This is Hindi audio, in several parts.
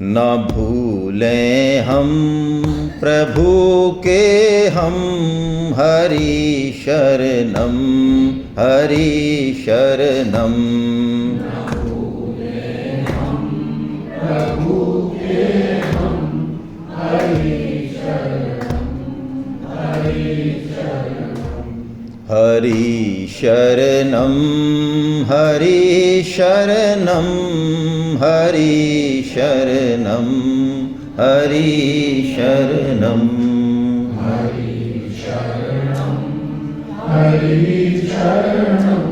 न भूलें हम प्रभु के हम हरि शरणम हरि शरणम। हरि शरणम हरि शरणम हरि शरणम हरि शरणम हरि शरणम हरि शरणम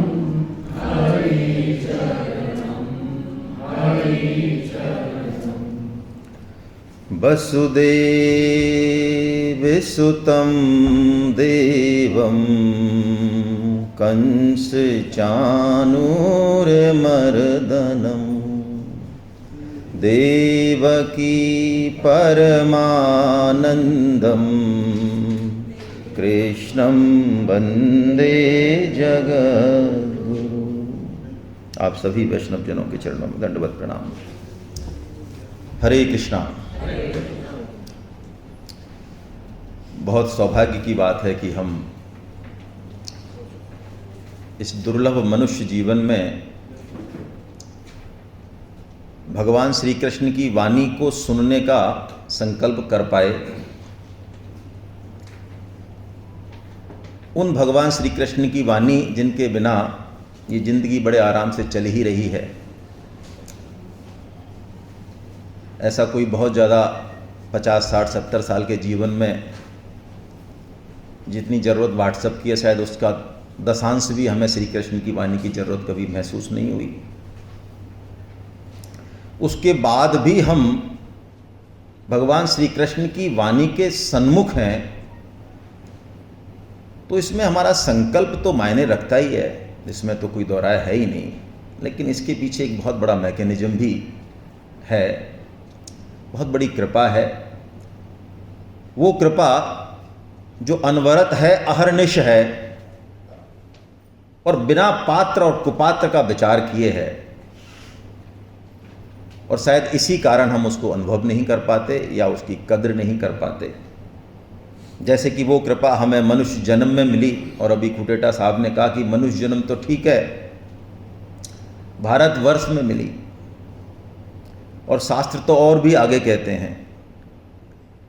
हरि शरणम हरि शरणम। वसुदेव सुतं देवं कंस चाणूरमर्दनं देवकी परमानंदम कृष्णं वंदे जगद्गुरु। आप सभी वैष्णव जनों के चरणों में दंडवत प्रणाम। हरे कृष्णा। बहुत सौभाग्य की बात है कि हम इस दुर्लभ मनुष्य जीवन में भगवान श्री कृष्ण की वाणी को सुनने का संकल्प कर पाए। उन भगवान श्री कृष्ण की वाणी जिनके बिना ये जिंदगी बड़े आराम से चल ही रही है। ऐसा कोई बहुत ज़्यादा 50, 60, 70 साल के जीवन में जितनी ज़रूरत व्हाट्सएप की है, शायद उसका दशांश भी हमें श्री कृष्ण की वाणी की ज़रूरत कभी महसूस नहीं हुई। उसके बाद भी हम भगवान श्री कृष्ण की वाणी के सन्मुख हैं, तो इसमें हमारा संकल्प तो मायने रखता ही है, इसमें तो कोई दो राय है ही नहीं। लेकिन इसके पीछे एक बहुत बड़ा मैकेनिज्म भी है, बहुत बड़ी कृपा है। वो कृपा जो अनवरत है, अहर्निश है और बिना पात्र और कुपात्र का विचार किए है, और शायद इसी कारण हम उसको अनुभव नहीं कर पाते या उसकी कद्र नहीं कर पाते। जैसे कि वो कृपा हमें मनुष्य जन्म में मिली, और अभी कुटेटा साहब ने कहा कि मनुष्य जन्म तो ठीक है, भारतवर्ष में मिली। और शास्त्र तो और भी आगे कहते हैं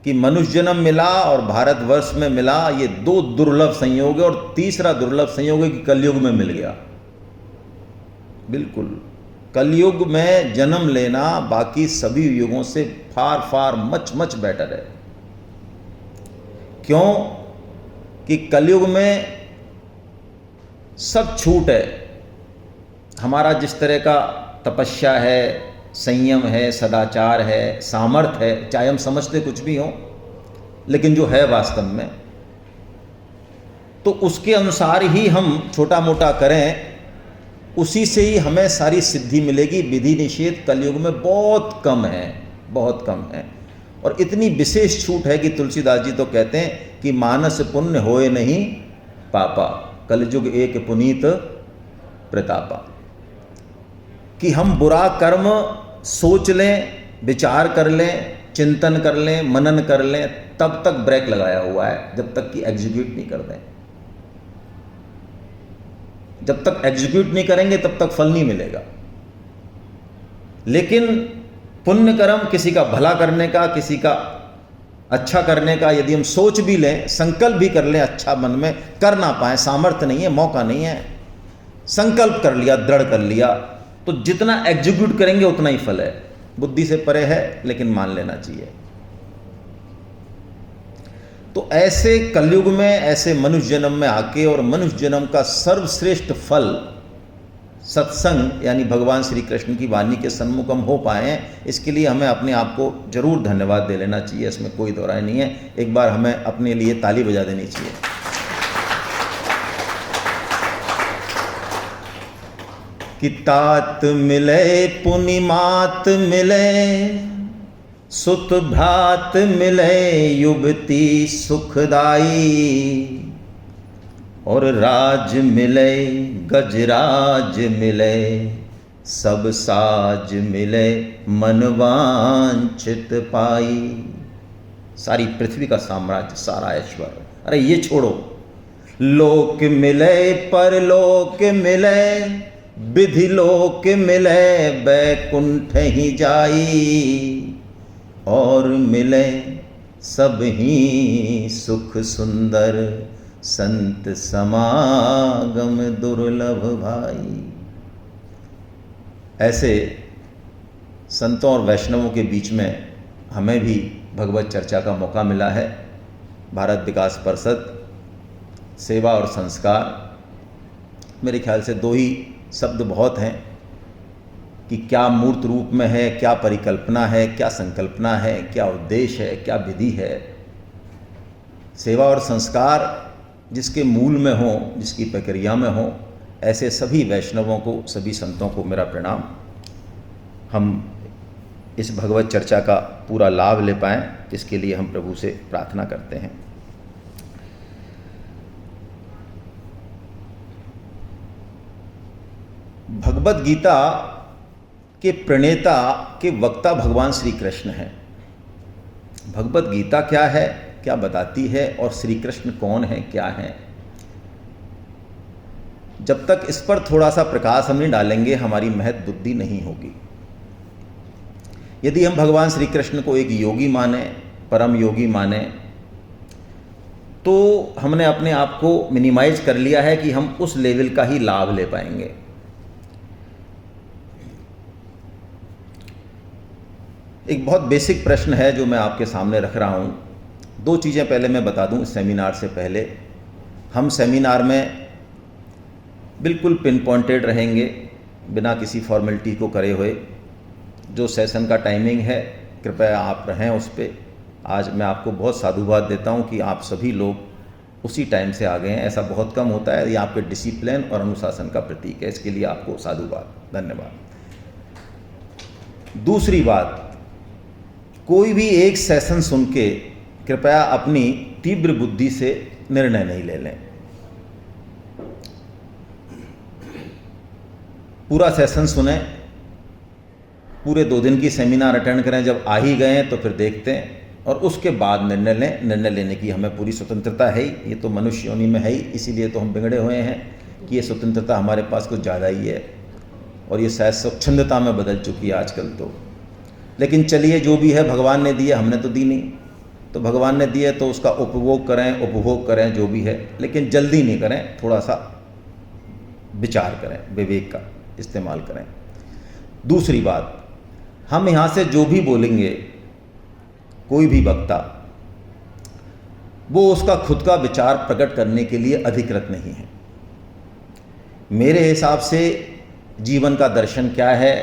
कि मनुष्य जन्म मिला और भारतवर्ष में मिला, ये दो दुर्लभ संयोग है। और तीसरा दुर्लभ संयोग है कि कलयुग में मिल गया। बिल्कुल, कलयुग में जन्म लेना बाकी सभी युगों से फार फार मच मच बेटर है। क्यों कि कलयुग में सब छूट है। हमारा जिस तरह का तपस्या है, संयम है, सदाचार है, सामर्थ्य है, चाहे हम समझते कुछ भी हों, लेकिन जो है वास्तव में, तो उसके अनुसार ही हम छोटा मोटा करें, उसी से ही हमें सारी सिद्धि मिलेगी। विधि निषेध कलयुग में बहुत कम है, बहुत कम है। और इतनी विशेष छूट है कि तुलसीदास जी तो कहते हैं कि मानस पुण्य होए नहीं पापा, कलयुग एक पुनीत प्रतापा। कि हम बुरा कर्म सोच लें, विचार कर लें, चिंतन कर लें, मनन कर लें, तब तक ब्रेक लगाया हुआ है, जब तक कि एग्जीक्यूट नहीं कर दें। जब तक एग्जीक्यूट नहीं करेंगे तब तक फल नहीं मिलेगा। लेकिन पुण्य कर्म, किसी का भला करने का, किसी का अच्छा करने का, यदि हम सोच भी लें, संकल्प भी कर लें अच्छा मन में, कर ना पाए, सामर्थ्य नहीं है, मौका नहीं है, संकल्प कर लिया, दृढ़ कर लिया, तो जितना एग्जीक्यूट करेंगे उतना ही फल है। बुद्धि से परे है, लेकिन मान लेना चाहिए। तो ऐसे कलयुग में, ऐसे मनुष्य जन्म में आके, और मनुष्य जन्म का सर्वश्रेष्ठ फल सत्संग यानी भगवान श्री कृष्ण की वाणी के सन्मुख हम हो पाए हैं, इसके लिए हमें अपने आप को जरूर धन्यवाद दे लेना चाहिए। इसमें कोई दो राय नहीं है। एक बार हमें अपने लिए ताली बजा देनी चाहिए। कि तात मिले पुनि मात मिले, सुत भ्रात मिले युवती सुखदाई, और राज मिले गजराज मिले, सब साज मिले मन वांछित पाई। सारी पृथ्वी का साम्राज्य, सारा ऐश्वर्य, अरे ये छोड़ो, लोक मिले परलोक मिले, विधि लोक मिले बैकुंठ ही जाई, और मिले सब ही सुख सुंदर, संत समागम दुर्लभ भाई। ऐसे संतों और वैष्णवों के बीच में हमें भी भगवत चर्चा का मौका मिला है। भारत विकास परिषद, सेवा और संस्कार, मेरे ख्याल से दो ही शब्द बहुत हैं कि क्या मूर्त रूप में है, क्या परिकल्पना है, क्या संकल्पना है, क्या उद्देश्य है, क्या विधि है। सेवा और संस्कार जिसके मूल में हो, जिसकी प्रक्रिया में हो, ऐसे सभी वैष्णवों को, सभी संतों को मेरा प्रणाम। हम इस भगवत चर्चा का पूरा लाभ ले पाएँ, इसके लिए हम प्रभु से प्रार्थना करते हैं। भगवत गीता के प्रणेता के वक्ता भगवान श्री कृष्ण हैं। भगवत गीता क्या है, क्या बताती है, और श्री कृष्ण कौन है, क्या है, जब तक इस पर थोड़ा सा प्रकाश हम नहीं डालेंगे हमारी महत बुद्धि नहीं होगी। यदि हम भगवान श्री कृष्ण को एक योगी माने, परम योगी माने, तो हमने अपने आप को मिनिमाइज कर लिया है कि हम उस लेवल का ही लाभ ले पाएंगे। एक बहुत बेसिक प्रश्न है जो मैं आपके सामने रख रहा हूँ। दो चीज़ें पहले मैं बता दूँ इस सेमिनार से पहले। हम सेमिनार में बिल्कुल पिन पॉइंटेड रहेंगे, बिना किसी फॉर्मेलिटी को करे हुए। जो सेशन का टाइमिंग है कृपया आप रहें उस पर। आज मैं आपको बहुत साधुवाद देता हूँ कि आप सभी लोग उसी टाइम से आ गए हैं। ऐसा बहुत कम होता है, ये आपके डिसिप्लिन और अनुशासन का प्रतीक है। इसके लिए आपको साधुवाद, धन्यवाद। दूसरी बात, कोई भी एक सेशन सुन के कृपया अपनी तीव्र बुद्धि से निर्णय नहीं ले लें। पूरा सेशन सुने, पूरे 2 दिन की सेमिनार अटेंड करें। जब आ ही गए तो फिर देखते हैं और उसके बाद निर्णय लें। निर्णय लेने की हमें पूरी स्वतंत्रता है ही, ये तो मनुष्य योनि में है ही। इसीलिए तो हम बिगड़े हुए हैं कि ये स्वतंत्रता हमारे पास कुछ ज़्यादा ही है, और ये शायद स्वच्छंदता में बदल चुकी है आजकल तो। लेकिन चलिए, जो भी है भगवान ने दिया, हमने तो दी नहीं। तो भगवान ने दिया तो उसका उपभोग करें, उपभोग करें, जो भी है, लेकिन जल्दी नहीं करें, थोड़ा सा विचार करें, विवेक का इस्तेमाल करें। दूसरी बात, हम यहाँ से जो भी बोलेंगे, कोई भी वक्ता, वो उसका खुद का विचार प्रकट करने के लिए अधिकृत नहीं है। मेरे हिसाब से जीवन का दर्शन क्या है,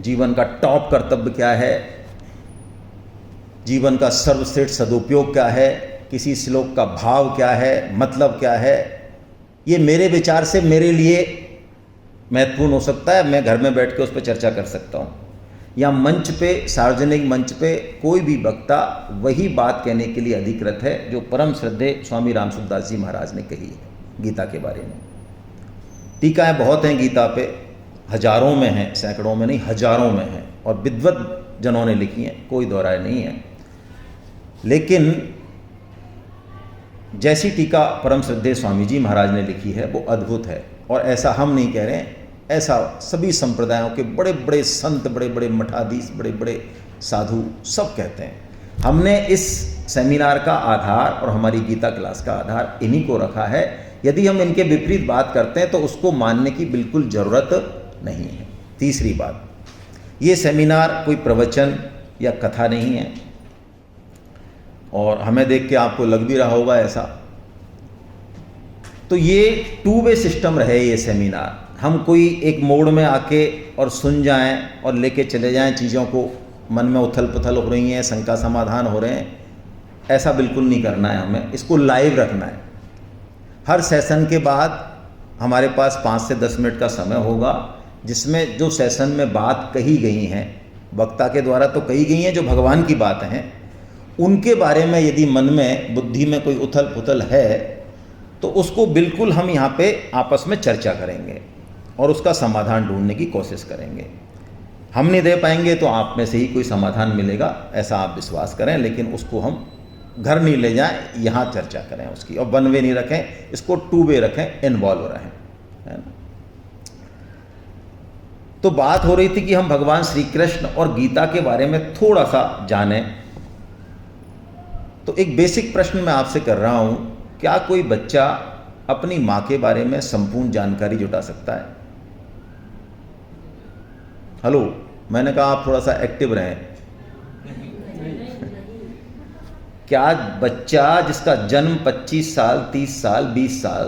जीवन का टॉप कर्तव्य क्या है, जीवन का सर्वश्रेष्ठ सदुपयोग क्या है, किसी श्लोक का भाव क्या है, मतलब क्या है, ये मेरे विचार से मेरे लिए महत्वपूर्ण हो सकता है। मैं घर में बैठ के उस पर चर्चा कर सकता हूँ, या मंच पे, सार्वजनिक मंच पे कोई भी वक्ता वही बात कहने के लिए अधिकृत है जो परम श्रद्धेय स्वामी राम सुखदास जी महाराज ने कही है गीता के बारे में। टीकाएँ बहुत हैं गीता पे, हजारों में हैं, सैकड़ों में नहीं, हजारों में हैं, और विद्वत जनों ने लिखी हैं, कोई दोहराए नहीं है। लेकिन जैसी टीका परम श्रद्धेय स्वामी जी महाराज ने लिखी है वो अद्भुत है। और ऐसा हम नहीं कह रहे हैं, ऐसा सभी संप्रदायों के बड़े बड़े संत, बड़े बड़े मठाधीश, बड़े बड़े साधु सब कहते हैं। हमने इस सेमिनार का आधार और हमारी गीता क्लास का आधार इन्हीं को रखा है। यदि हम इनके विपरीत बात करते हैं तो उसको मानने की बिल्कुल ज़रूरत नहीं है। तीसरी बात, ये सेमिनार कोई प्रवचन या कथा नहीं है, और हमें देख के आपको लग भी रहा होगा ऐसा। तो ये 2 वे सिस्टम रहे ये सेमिनार। हम कोई एक मोड़ में आके और सुन जाएं और लेके चले जाएं चीज़ों को, मन में उथल पुथल हो रही हैं, शंका समाधान हो रहे हैं, ऐसा बिल्कुल नहीं करना है। हमें इसको लाइव रखना है। हर सेशन के बाद हमारे पास 5 से 10 मिनट का समय होगा, जिसमें जो सेशन में बात कही गई हैं, वक्ता के द्वारा तो कही गई हैं, जो भगवान की बात हैं, उनके बारे में यदि मन में, बुद्धि में कोई उथल पुथल है तो उसको बिल्कुल हम यहाँ पे आपस में चर्चा करेंगे और उसका समाधान ढूंढने की कोशिश करेंगे। हम नहीं दे पाएंगे तो आप में से ही कोई समाधान मिलेगा, ऐसा आप विश्वास करें, लेकिन उसको हम घर नहीं ले जाएं, यहाँ चर्चा करें उसकी, और वन वे नहीं रखें, इसको टू वे रखें, इन्वॉल्व रहें, है ना। तो बात हो रही थी कि हम भगवान श्री कृष्ण और गीता के बारे में थोड़ा सा जानें। तो एक बेसिक प्रश्न मैं आपसे कर रहा हूं, क्या कोई बच्चा अपनी मां के बारे में संपूर्ण जानकारी जुटा सकता है? हेलो, मैंने कहा आप थोड़ा सा एक्टिव रहें। क्या बच्चा जिसका जन्म 25 साल, 30 साल, 20 साल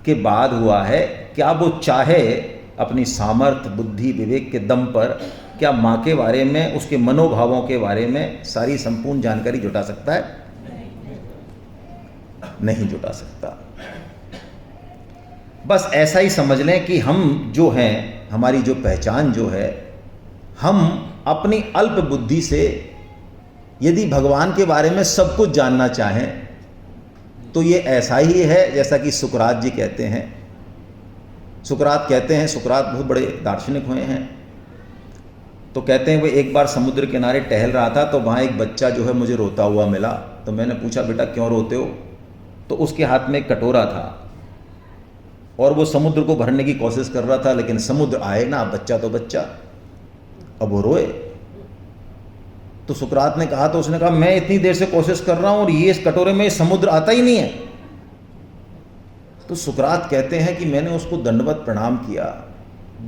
के बाद हुआ है, क्या वो चाहे अपनी सामर्थ्य, बुद्धि, विवेक के दम पर क्या माँ के बारे में, उसके मनोभावों के बारे में सारी संपूर्ण जानकारी जुटा सकता है? नहीं जुटा सकता। बस ऐसा ही समझ लें कि हम जो हैं, हमारी जो पहचान जो है, हम अपनी अल्प बुद्धि से यदि भगवान के बारे में सब कुछ जानना चाहें तो ये ऐसा ही है जैसा कि सुकरात जी कहते हैं। सुकरात कहते हैं, सुकरात बहुत बड़े दार्शनिक हुए हैं, तो कहते हैं वो एक बार समुद्र किनारे टहल रहा था तो वहाँ एक बच्चा जो है मुझे रोता हुआ मिला। तो मैंने पूछा, बेटा क्यों रोते हो? तो उसके हाथ में एक कटोरा था और वो समुद्र को भरने की कोशिश कर रहा था, लेकिन समुद्र आए ना, बच्चा तो बच्चा, अब वो रोए। तो सुकरात ने कहा, तो उसने कहा मैं इतनी देर से कोशिश कर रहा हूं और ये इस कटोरे में समुद्र आता ही नहीं है। तो सुकरात कहते हैं कि मैंने उसको दंडवत प्रणाम किया।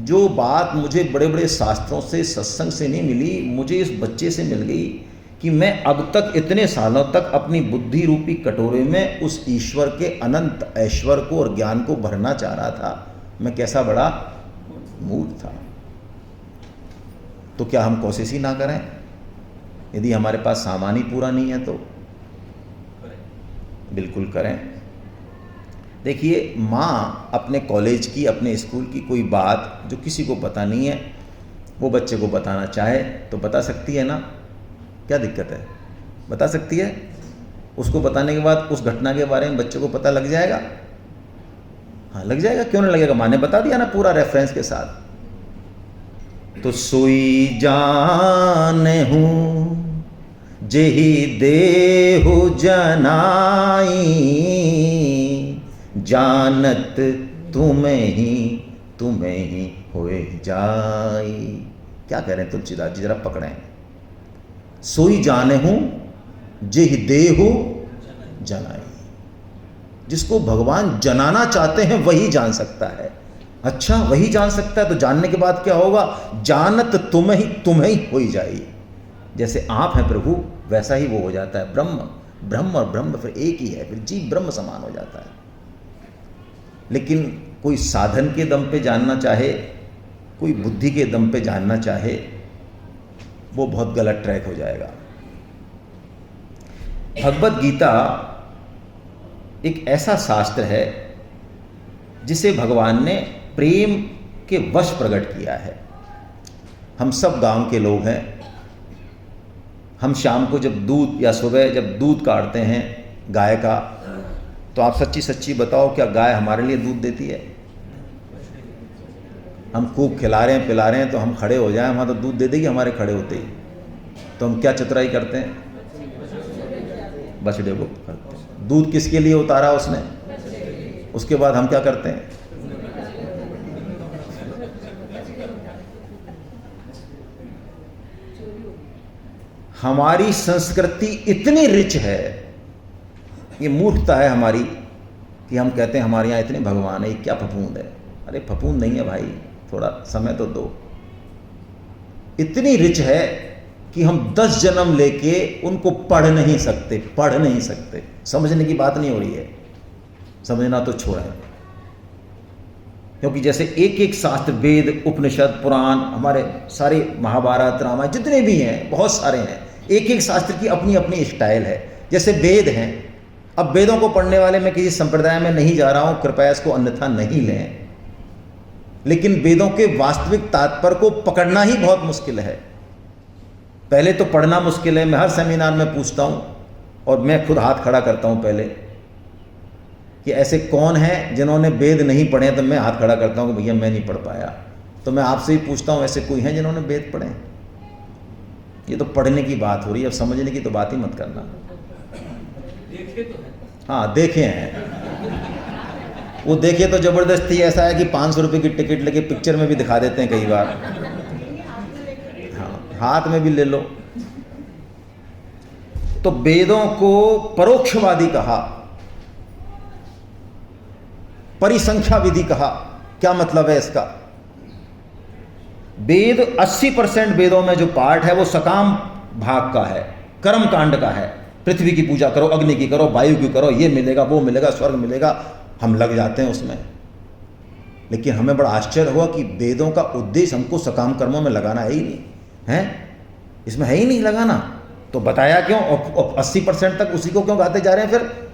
जो बात मुझे बड़े बड़े शास्त्रों से, सत्संग से नहीं मिली, मुझे इस बच्चे से मिल गई कि मैं अब तक इतने सालों तक अपनी बुद्धि रूपी कटोरे में उस ईश्वर के अनंत ऐश्वर्य को और ज्ञान को भरना चाह रहा था। मैं कैसा बड़ा मूर्ख था। तो क्या हम कोशिश ही ना करें? यदि हमारे पास सामान ही पूरा नहीं है तो बिल्कुल करें। देखिए, माँ अपने कॉलेज की, अपने स्कूल की कोई बात जो किसी को पता नहीं है, वो बच्चे को बताना चाहे तो बता सकती है ना। क्या दिक्कत है? बता सकती है। उसको बताने के बाद उस घटना के बारे में बच्चे को पता लग जाएगा। हाँ, लग जाएगा, क्यों नहीं लगेगा? माँ ने बता दिया ना पूरा रेफरेंस के साथ। तो सोई जाने हूँ जेहि देहु जनाई, जानत तुम्हें ही होए जाई। क्या कह रहे हैं तुलसीदास जी, जरा पकड़ें। सोई जाने हूं जेहि देहु जनाई। जिसको भगवान जनाना चाहते हैं वही जान सकता है। अच्छा, वही जान सकता है, तो जानने के बाद क्या होगा? जानत तुम्हें ही होई जाई। जैसे आप हैं प्रभु, वैसा ही वो हो जाता है। ब्रह्म और ब्रह्म फिर एक ही है, फिर जीव ब्रह्म समान हो जाता है। लेकिन कोई साधन के दम पे जानना चाहे, कोई बुद्धि के दम पे जानना चाहे, वो बहुत गलत ट्रैक हो जाएगा। भगवत गीता एक ऐसा शास्त्र है जिसे भगवान ने प्रेम के वश प्रकट किया है। हम सब गांव के लोग हैं। हम शाम को जब दूध, या सुबह जब दूध काटते हैं गाय का, तो आप सच्ची सच्ची बताओ, क्या गाय हमारे लिए दूध देती है? हम खूब खिला रहे हैं, पिला रहे हैं, तो हम खड़े हो जाएं, वहाँ तो दूध दे देगी हमारे खड़े होते ही। तो हम क्या चतुराई करते हैं? बछड़े को करते हैं। दूध किसके लिए उतारा उसने? उसके बाद हम क्या करते हैं? हमारी संस्कृति इतनी रिच है, ये मूर्खता है हमारी कि हम कहते हैं हमारे यहाँ इतने भगवान है, ये क्या फफूंद है। अरे फफूंद नहीं है भाई, थोड़ा समय तो दो। इतनी रिच है कि हम 10 जन्म लेके उनको पढ़ नहीं सकते। समझने की बात नहीं हो रही है, समझना तो छोड़ें। क्योंकि जैसे एक एक शास्त्र, वेद, उपनिषद, पुराण, हमारे सारे महाभारत, रामायण जितने भी हैं, बहुत सारे हैं, एक एक शास्त्र की अपनी अपनी स्टाइल है। जैसे वेद हैं, अब वेदों को पढ़ने वाले, मैं किसी संप्रदाय में नहीं जा रहा हूँ, कृपया इसको अन्यथा नहीं लें, लेकिन वेदों के वास्तविक तात्पर्य को पकड़ना ही बहुत मुश्किल है। पहले तो पढ़ना मुश्किल है। मैं हर सेमिनार में पूछता हूँ और मैं खुद हाथ खड़ा करता हूँ पहले कि ऐसे कौन हैं जिन्होंने वेद नहीं पढ़े हैं, तो मैं हाथ खड़ा करता हूँ कि भैया मैं नहीं पढ़ पाया। तो मैं आपसे ही पूछता हूँ, ऐसे कोई हैं जिन्होंने वेद पढ़े? ये तो पढ़ने की बात हो रही है, अब समझने की तो बात ही मत करना। देखे तो है। हाँ देखे हैं, वो देखे तो ज़बरदस्ती ऐसा है कि 500 रुपये की टिकट लेके पिक्चर में भी दिखा देते हैं कई बार। हाँ, हाथ में भी ले लो। तो वेदों को परोक्षवादी कहा, परिसंख्या विधि कहा। क्या मतलब है इसका? वेद 80% वेदों में जो पार्ट है वो सकाम भाग का है, कर्म कांड का है। पृथ्वी की पूजा करो, अग्नि की करो, वायु की करो, ये मिलेगा वो मिलेगा, स्वर्ग मिलेगा, हम लग जाते हैं उसमें। लेकिन हमें बड़ा आश्चर्य हुआ कि वेदों का उद्देश्य हमको सकाम कर्मों में लगाना है ही नहीं है, इसमें है ही नहीं लगाना। तो बताया क्यों? और 80% तक उसी को क्यों गाते जा रहे हैं? फिर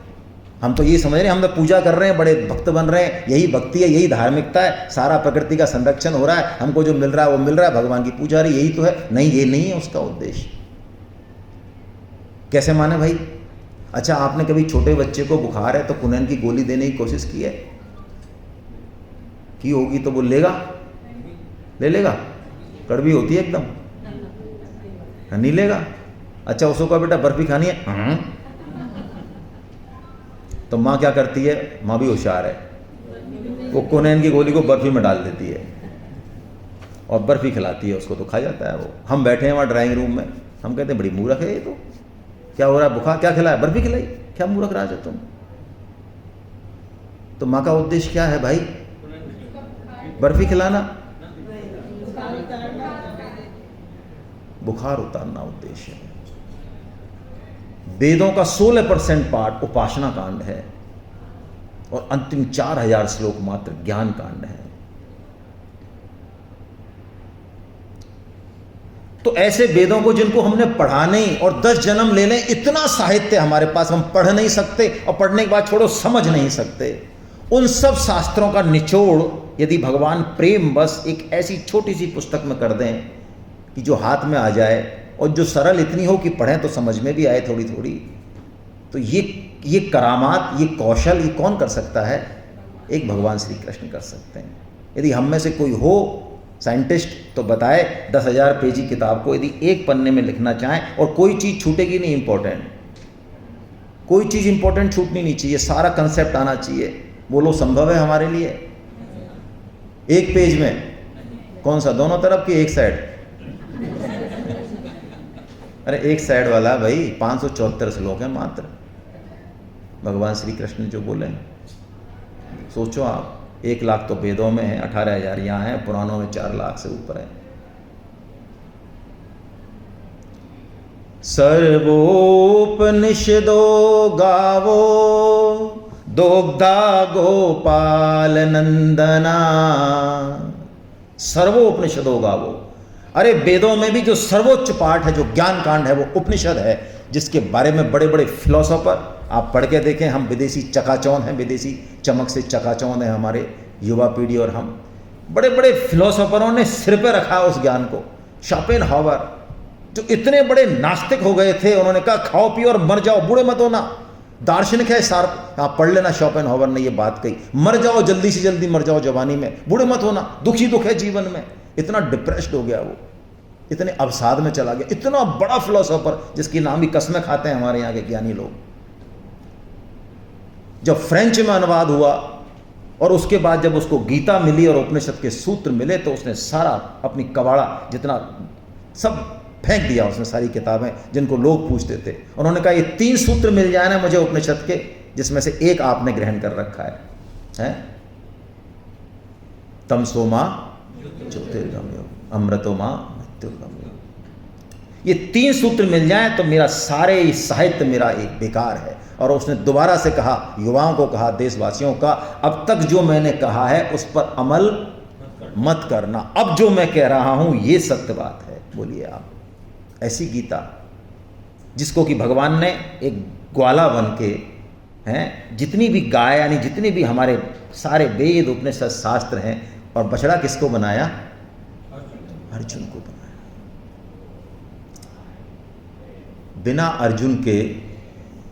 हम तो ये समझ रहे हैं, हम तो पूजा कर रहे हैं, बड़े भक्त बन रहे हैं, यही भक्ति है, यही धार्मिकता है, सारा प्रकृति का संरक्षण हो रहा है, हमको जो मिल रहा है वो मिल रहा है, भगवान की पूजा रही, यही तो है। नहीं, ये नहीं है उसका उद्देश्य। कैसे माने भाई? अच्छा, आपने कभी छोटे बच्चे को बुखार है तो कुनैन की गोली देने की कोशिश की है? की होगी तो वो लेगा? ले लेगा? कड़वी होती है एकदम, नहीं लेगा। अच्छा, उसको कहा बेटा बर्फी खानी है, तो माँ क्या करती है? माँ भी होशियार है, वो कुनैन की गोली को बर्फी में डाल देती है और बर्फी खिलाती है उसको, तो खा जाता है वो। हम बैठे हैं वहाँ ड्राइंग रूम में, हम कहते हैं बड़ी मूर्ख है ये तो, क्या हो रहा है? बुखार, क्या खिलाया? बर्फी खिलाई, क्या मूर्ख राज है तुम? तो माँ का उद्देश्य क्या है भाई? बर्फी खिलाना, बुखार उतारना उद्देश्य है। वेदों का 16% पार्ट उपासना कांड है और अंतिम 4000 श्लोक मात्र ज्ञान कांड है। तो ऐसे वेदों को जिनको हमने पढ़ा नहीं, और 10 जन्म ले लें, इतना साहित्य हमारे पास, हम पढ़ नहीं सकते, और पढ़ने के बाद छोड़ो समझ नहीं सकते। उन सब शास्त्रों का निचोड़ यदि भगवान प्रेम बस एक ऐसी छोटी सी पुस्तक में कर दें कि जो हाथ में आ जाए और जो सरल इतनी हो कि पढ़ें तो समझ में भी आए थोड़ी थोड़ी, तो ये करामात, ये कौशल, ये कौन कर सकता है? एक भगवान श्री कृष्ण कर सकते हैं। यदि हम में से कोई हो साइंटिस्ट तो बताए, 10,000 पेज की किताब को यदि एक पन्ने में लिखना चाहें, और कोई चीज़ छूटेगी नहीं इंपॉर्टेंट, कोई चीज़ इंपॉर्टेंट छूटनी नहीं चाहिए, सारा कंसेप्ट आना चाहिए। बोलो संभव है हमारे लिए? एक पेज में कौन सा, दोनों तरफ की एक साइड? अरे एक साइड वाला भाई, 574 श्लोक है मात्र, भगवान श्री कृष्ण ने जो बोले। सोचो आप, 1 लाख तो वेदों में है, 18,000 यहाँ है, पुराणों में 4 लाख से ऊपर है। सर्वोपनिषदो गावो दोग्धा गोपाल नंदना। सर्वोपनिषदो गावो, अरे वेदों में भी जो सर्वोच्च पाठ है, जो ज्ञान कांड है, वो उपनिषद है, जिसके बारे में बड़े बड़े फिलोसोफर, आप पढ़ के देखें, हम विदेशी चकाचौंध हैं, विदेशी चमक से चकाचौंध है हमारे युवा पीढ़ी, और हम बड़े बड़े फिलोसोफरों ने सिर पे रखा उस ज्ञान को। शोपेनहावर जो इतने बड़े नास्तिक हो गए थे, उन्होंने कहा खाओ पियो और मर जाओ, बूढ़े मत होना। दार्शनिक है शार्प, आप पढ़ लेना, शोपेनहावर ने ये बात कही, मर जाओ जल्दी से जल्दी, मर जाओ जवानी में, बूढ़े मत होना, दुखी दुख है जीवन में। इतना डिप्रेस्ड हो गया वो, इतने अवसाद में चला गया, इतना बड़ा फिलोसोफर जिसकी नाम ही कसमें खाते हैं हमारे यहाँ के ज्ञानी लोग। जब फ्रेंच में अनुवाद हुआ और उसके बाद जब उसको गीता मिली और उपनिषद के सूत्र मिले, तो उसने सारा अपनी कबाड़ा जितना सब फेंक दिया उसने, सारी किताबें जिनको लोग पूछते थे। उन्होंने कहा ये 3 सूत्र मिल जाए ना मुझे उपनिषद के, जिसमें से एक आपने ग्रहण कर रखा है? तमसो मां ज्योतिर्गमयो अमृतो मां मृत्युर्गमयो। ये 3 सूत्र मिल जाए तो मेरा सारे साहित्य मेरा एक बेकार है। और उसने दोबारा से कहा, युवाओं को कहा, देशवासियों का, अब तक जो मैंने कहा है उस पर अमल मत करना, अब जो मैं कह रहा हूं ये सत्य बात है। बोलिए आप, ऐसी गीता जिसको कि भगवान ने एक ग्वाला बन के हैं, जितनी भी गाय यानी जितने भी हमारे सारे वेद उपनिषद शास्त्र हैं, और बछड़ा किसको बनाया? अर्जुन को बनाया। बिना अर्जुन के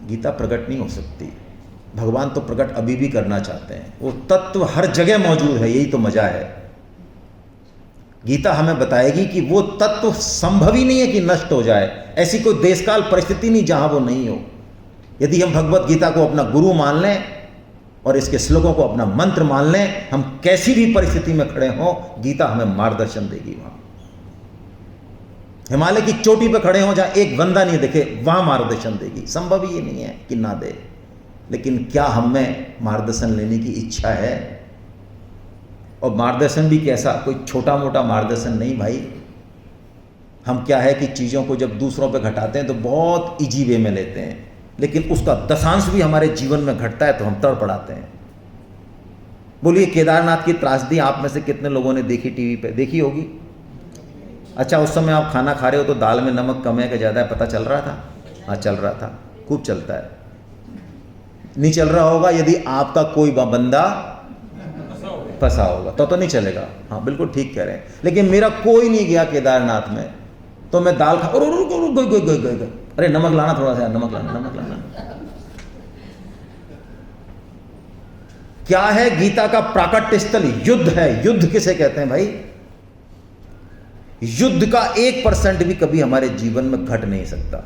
गीता प्रकट नहीं हो सकती। भगवान तो प्रकट अभी भी करना चाहते हैं। वो तत्व हर जगह मौजूद है, यही तो मजा है। गीता हमें बताएगी कि वो तत्व संभव ही नहीं है कि नष्ट हो जाए। ऐसी कोई देशकाल परिस्थिति नहीं जहां वो नहीं हो। यदि हम भगवत गीता को अपना गुरु मान लें और इसके श्लोकों को अपना मंत्र मान लें, हम कैसी भी परिस्थिति में खड़े हों, गीता हमें मार्गदर्शन देगी। वहां हिमालय की चोटी पर खड़े हों जहां एक बंदा नहीं दिखे, वहां मार्गदर्शन देगी। संभव ही नहीं है कि ना दे, लेकिन क्या हमें मार्गदर्शन लेने की इच्छा है? और मार्गदर्शन भी कैसा? कोई छोटा मोटा मार्गदर्शन नहीं भाई। हम क्या है कि चीज़ों को जब दूसरों पे घटाते हैं तो बहुत इजी वे में लेते हैं, लेकिन उसका दशांश भी हमारे जीवन में घटता है तो हम तड़पड़ाते हैं। बोलिए, केदारनाथ की त्रासदी आप में से कितने लोगों ने देखी? टीवी पे देखी होगी। अच्छा, उस समय आप खाना खा रहे हो तो दाल में नमक कम है कि ज़्यादा है पता चल रहा था? हाँ, चल रहा था, खूब चलता है। नहीं चल रहा होगा यदि आपका कोई बंदा फंसा होगा तो नहीं चलेगा। हाँ, बिल्कुल ठीक कह रहे हैं। लेकिन मेरा कोई नहीं गया केदारनाथ में, तो मैं दाल खा, अरे नमक लाना, थोड़ा सा नमक लाना। क्या है गीता का प्राकट्य स्थल? युद्ध है। युद्ध किसे कहते हैं भाई? युद्ध का 1% भी कभी हमारे जीवन में घट नहीं सकता।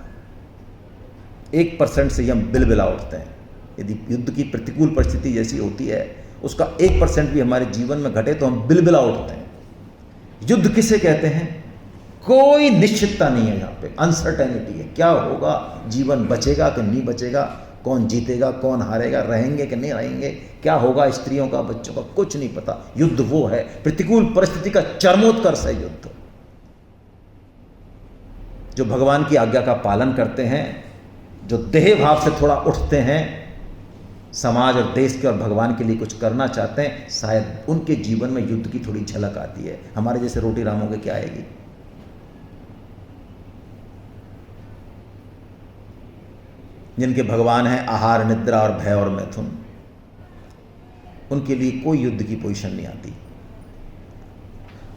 1% से हम बिलबिला उठते हैं। यदि युद्ध की प्रतिकूल परिस्थिति जैसी होती है, उसका 1% भी हमारे जीवन में घटे तो हम बिलबिला उठते हैं। युद्ध किसे कहते हैं? कोई निश्चितता नहीं है यहाँ पे, अनसर्टेनिटी है। क्या होगा? जीवन बचेगा कि नहीं बचेगा, कौन जीतेगा कौन हारेगा, रहेंगे कि नहीं रहेंगे, क्या होगा स्त्रियों का बच्चों का, कुछ नहीं पता। युद्ध वो है, प्रतिकूल परिस्थिति का चरमोत्कर्ष है युद्ध। जो भगवान की आज्ञा का पालन करते हैं, जो देह भाव से थोड़ा उठते हैं, समाज और देश के और भगवान के लिए कुछ करना चाहते हैं, शायद उनके जीवन में युद्ध की थोड़ी झलक आती है। हमारे जैसे रोटी रामों के क्या आएगी? जिनके भगवान हैं आहार, निद्रा और भय और मैथुन, उनके लिए कोई युद्ध की पोजीशन नहीं आती।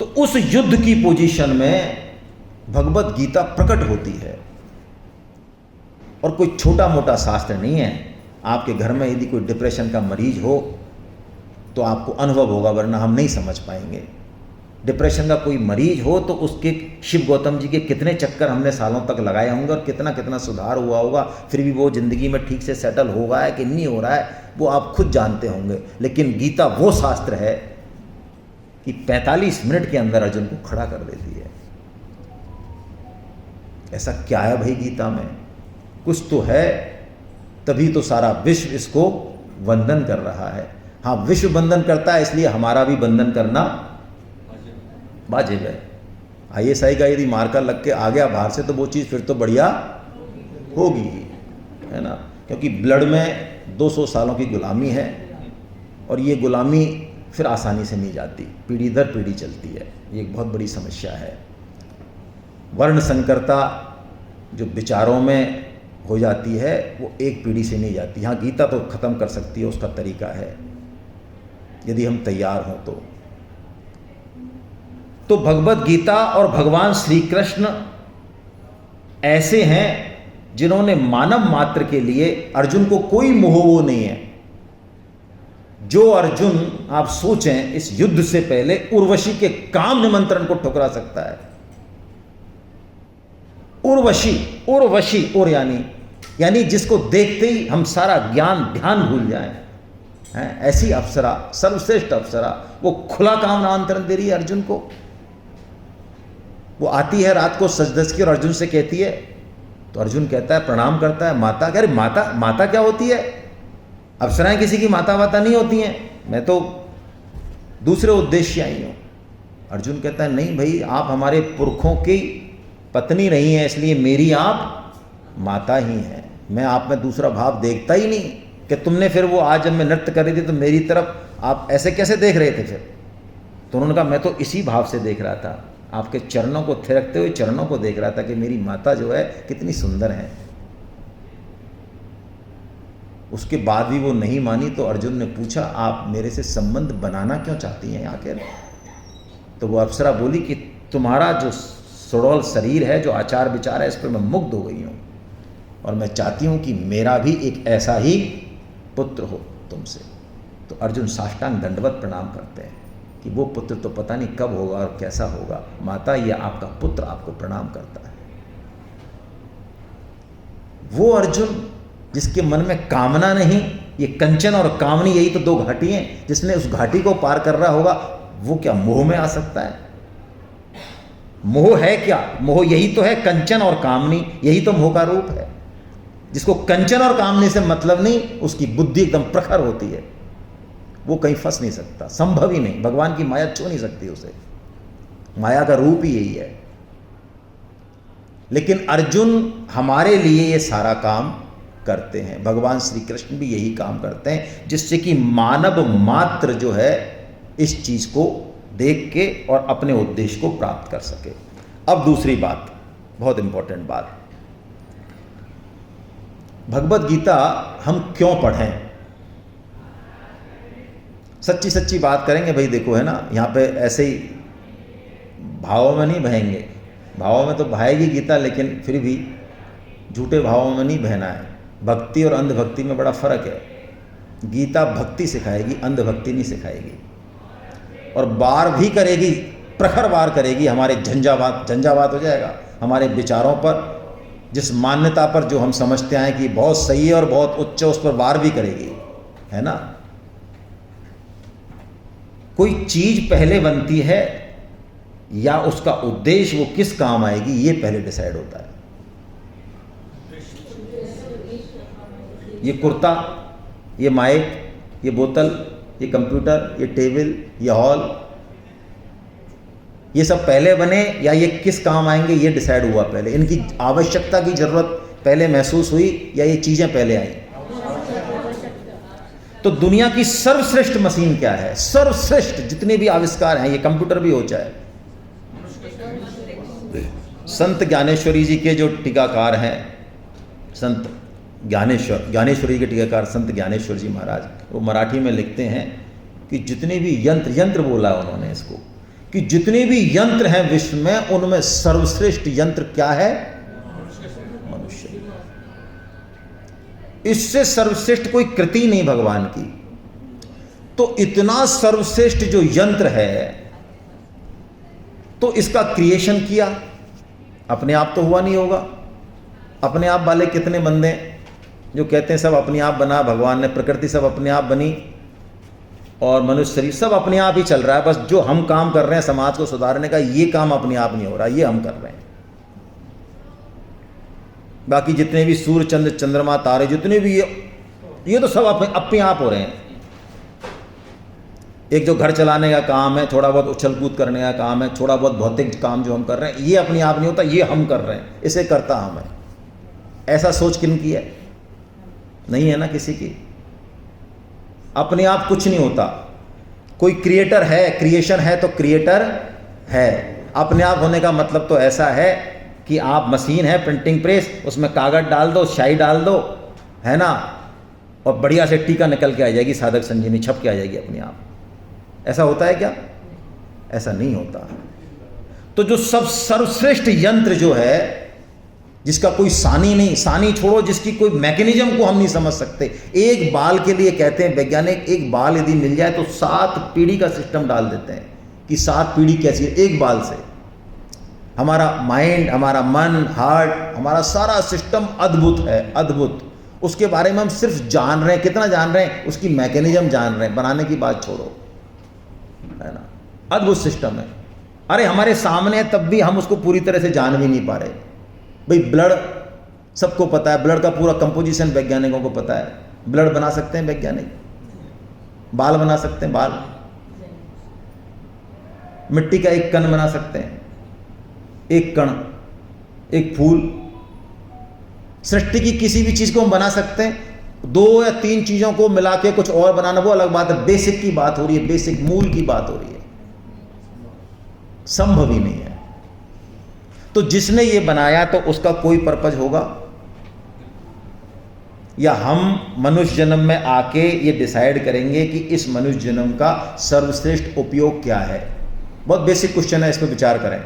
तो उस युद्ध की पोजीशन में भगवत गीता प्रकट होती है, और कोई छोटा मोटा शास्त्र नहीं है। आपके घर में यदि कोई डिप्रेशन का मरीज हो तो आपको अनुभव होगा, वरना हम नहीं समझ पाएंगे। डिप्रेशन का कोई मरीज हो तो उसके शिव गौतम जी के कितने चक्कर हमने सालों तक लगाए होंगे और कितना कितना सुधार हुआ होगा, फिर भी वो ज़िंदगी में ठीक से सेटल हो रहा है कि नहीं हो रहा है, वो आप खुद जानते होंगे। लेकिन गीता वो शास्त्र है कि 45 मिनट के अंदर अर्जुन को खड़ा कर देती है। ऐसा क्या है भाई गीता में? कुछ तो है, तभी तो सारा विश्व इसको वंदन कर रहा है। हाँ, विश्व वंदन करता है, इसलिए हमारा भी वंदन करना वाजिब है। ISI का यदि मार्कर लग के आ गया बाहर से तो वो चीज़ फिर तो बढ़िया होगी, है ना? क्योंकि ब्लड में 200 सालों की गुलामी है, और ये गुलामी फिर आसानी से नहीं जाती, पीढ़ी दर पीढ़ी चलती है। ये एक बहुत बड़ी समस्या है। वर्ण संकरता जो विचारों में हो जाती है वो एक पीढ़ी से नहीं जाती। हाँ, गीता तो ख़त्म कर सकती है, उसका तरीका है, यदि हम तैयार हों तो भगवत गीता और भगवान श्री कृष्ण ऐसे हैं जिन्होंने मानव मात्र के लिए, अर्जुन को कोई मोह वो नहीं है। जो अर्जुन आप सोचें इस युद्ध से पहले उर्वशी के काम निमंत्रण को ठुकरा सकता है। उर्वशी और यानी जिसको देखते ही हम सारा ज्ञान ध्यान भूल जाएं, हैं? ऐसी अप्सरा, सर्वश्रेष्ठ अप्सरा, वो खुला काम आमंत्रण दे रही है अर्जुन को। वो आती है रात को सज धज के और अर्जुन से कहती है, तो अर्जुन कहता है, प्रणाम करता है, माता। कह रहे माता क्या होती है? अप्सराएं किसी की माता वाता नहीं होती हैं, मैं तो दूसरे उद्देश्य आई हूं। अर्जुन कहता है, नहीं भाई, आप हमारे पुरखों की पत्नी रही हैं, इसलिए मेरी आप माता ही हैं। मैं आप में दूसरा भाव देखता ही नहीं कि तुमने फिर वो आज जब मैं नृत्य कर रही थी तो मेरी तरफ आप ऐसे कैसे देख रहे थे? फिर तो उन्होंने कहा, मैं तो इसी भाव से देख रहा था, आपके चरणों को थिरकते हुए चरणों को देख रहा था कि मेरी माता जो है कितनी सुंदर है। उसके बाद भी वो नहीं मानी तो अर्जुन ने पूछा, आप मेरे से संबंध बनाना क्यों चाहती हैं आखिर? तो वो अप्सरा बोली कि तुम्हारा जो सुडौल शरीर है, जो आचार विचार है, इस पर मैं मुग्ध हो गई हूँ, और मैं चाहती हूँ कि मेरा भी एक ऐसा ही पुत्र हो तुमसे। तो अर्जुन साष्टांग दंडवत प्रणाम करते हैं कि वो पुत्र तो पता नहीं कब होगा और कैसा होगा, माता ये आपका पुत्र आपको प्रणाम करता है। वो अर्जुन जिसके मन में कामना नहीं, ये कंचन और कामनी यही तो दो घाटी हैं, जिसने उस घाटी को पार कर रहा होगा वो क्या मोह में आ सकता है? मोह है क्या? मोह यही तो है, कंचन और कामनी, यही तो मोह का रूप है। जिसको कंचन और कामनी से मतलब नहीं, उसकी बुद्धि एकदम प्रखर होती है, वो कहीं फंस नहीं सकता, संभव ही नहीं। भगवान की माया छू नहीं सकती उसे, माया का रूप ही यही है। लेकिन अर्जुन हमारे लिए ये सारा काम करते हैं, भगवान श्री कृष्ण भी यही काम करते हैं, जिससे कि मानव मात्र जो है इस चीज को देख के और अपने उद्देश्य को प्राप्त कर सके। अब दूसरी बात, बहुत इंपॉर्टेंट बात, भगवत गीता हम क्यों पढ़ें? सच्ची सच्ची बात करेंगे भाई, देखो है ना, यहाँ पे ऐसे ही भावों में नहीं बहेंगे, भावों में तो बहाएगी गीता, लेकिन फिर भी झूठे भावों में नहीं बहना है। भक्ति और अंधभक्ति में बड़ा फर्क है। गीता भक्ति सिखाएगी, अंधभक्ति नहीं सिखाएगी। और वार भी करेगी, प्रखर वार करेगी, हमारे झंझावात हो जाएगा हमारे विचारों पर, जिस मान्यता पर जो हम समझते हैं कि बहुत सही है और बहुत उच्च, उस पर वार भी करेगी, है ना। कोई चीज पहले बनती है या उसका उद्देश्य वो किस काम आएगी, ये पहले डिसाइड होता है। ये कुर्ता, ये माइक, ये बोतल, ये कंप्यूटर, ये टेबल, ये हॉल, ये सब पहले बने या ये किस काम आएंगे, ये डिसाइड हुआ पहले। इनकी आवश्यकता की जरूरत पहले महसूस हुई या ये चीजें पहले आई? तो दुनिया की सर्वश्रेष्ठ मशीन क्या है? सर्वश्रेष्ठ जितने भी आविष्कार हैं, ये कंप्यूटर भी हो चाहे, संत ज्ञानेश्वरी जी के जो टीकाकार हैं, संत ज्ञानेश्वरी के टीकाकार संत ज्ञानेश्वर जी महाराज, वो मराठी में लिखते हैं कि जितने भी यंत्र बोला उन्होंने इसको, कि जितने भी यंत्र हैं विश्व में, उनमें सर्वश्रेष्ठ यंत्र क्या है? मनुष्य। इससे सर्वश्रेष्ठ कोई कृति नहीं भगवान की। तो इतना सर्वश्रेष्ठ जो यंत्र है, तो इसका क्रिएशन किया, अपने आप तो हुआ नहीं होगा। अपने आप वाले कितने बंदे जो कहते हैं सब अपने आप बना भगवान ने, प्रकृति सब अपने आप बनी और मनुष्य शरीर सब अपने आप ही चल रहा है। बस जो हम काम कर रहे हैं समाज को सुधारने का, ये काम अपने आप नहीं हो रहा, ये हम कर रहे हैं। बाकी जितने भी सूर्य चंद्र चंद्रमा तारे जितने भी ये तो सब अपने आप हो रहे हैं। एक जो घर चलाने का काम है, थोड़ा बहुत उछल कूद करने का काम है, थोड़ा बहुत भौतिक काम जो हम कर रहे हैं, ये अपने आप नहीं होता, ये हम कर रहे हैं, इसे करता हम है। ऐसा सोच किन की है? नहीं है ना किसी की। अपने आप कुछ नहीं होता। कोई क्रिएटर है, क्रिएशन है तो क्रिएटर है। अपने आप होने का मतलब तो ऐसा है कि आप मशीन है, प्रिंटिंग प्रेस, उसमें कागज डाल दो, स्याही डाल दो, है ना, और बढ़िया से टीका निकल के आ जाएगी, साधक संजीवनी छप के आ जाएगी अपने आप। ऐसा होता है क्या? ऐसा नहीं होता। तो जो सब सर्वश्रेष्ठ यंत्र जो है, जिसका कोई सानी नहीं, सानी छोड़ो, जिसकी कोई मैकेनिज्म को हम नहीं समझ सकते। एक बाल के लिए कहते हैं वैज्ञानिक, एक बाल यदि मिल जाए तो 7 पीढ़ी का सिस्टम डाल देते हैं कि 7 पीढ़ी कैसी है एक बाल से। हमारा माइंड, हमारा मन, हार्ट, हमारा सारा सिस्टम अद्भुत है, अद्भुत। उसके बारे में हम सिर्फ जान रहे हैं। कितना जान रहे हैं? उसकी मैकेनिज्म जान रहे हैं, बनाने की बात छोड़ो, है ना। अद्भुत सिस्टम है। अरे हमारे सामने है, तब भी हम उसको पूरी तरह से जान भी नहीं पा रहे। भाई ब्लड सबको पता है, ब्लड का पूरा कंपोजिशन वैज्ञानिकों को पता है। ब्लड बना सकते हैं वैज्ञानिक, बाल बना सकते हैं, बाल, मिट्टी का एक कण बना सकते हैं, एक कण, एक फूल। सृष्टि की किसी भी चीज को हम बना सकते हैं। 2 या 3 चीजों को मिला के कुछ और बनाना वो अलग बात है। बेसिक की बात हो रही है, बेसिक मूल की बात हो रही है, संभव ही नहीं है। तो जिसने ये बनाया तो उसका कोई पर्पज होगा? या हम मनुष्य जन्म में आके ये डिसाइड करेंगे कि इस मनुष्य जन्म का सर्वश्रेष्ठ उपयोग क्या है? बहुत बेसिक क्वेश्चन है, इस पर विचार करें।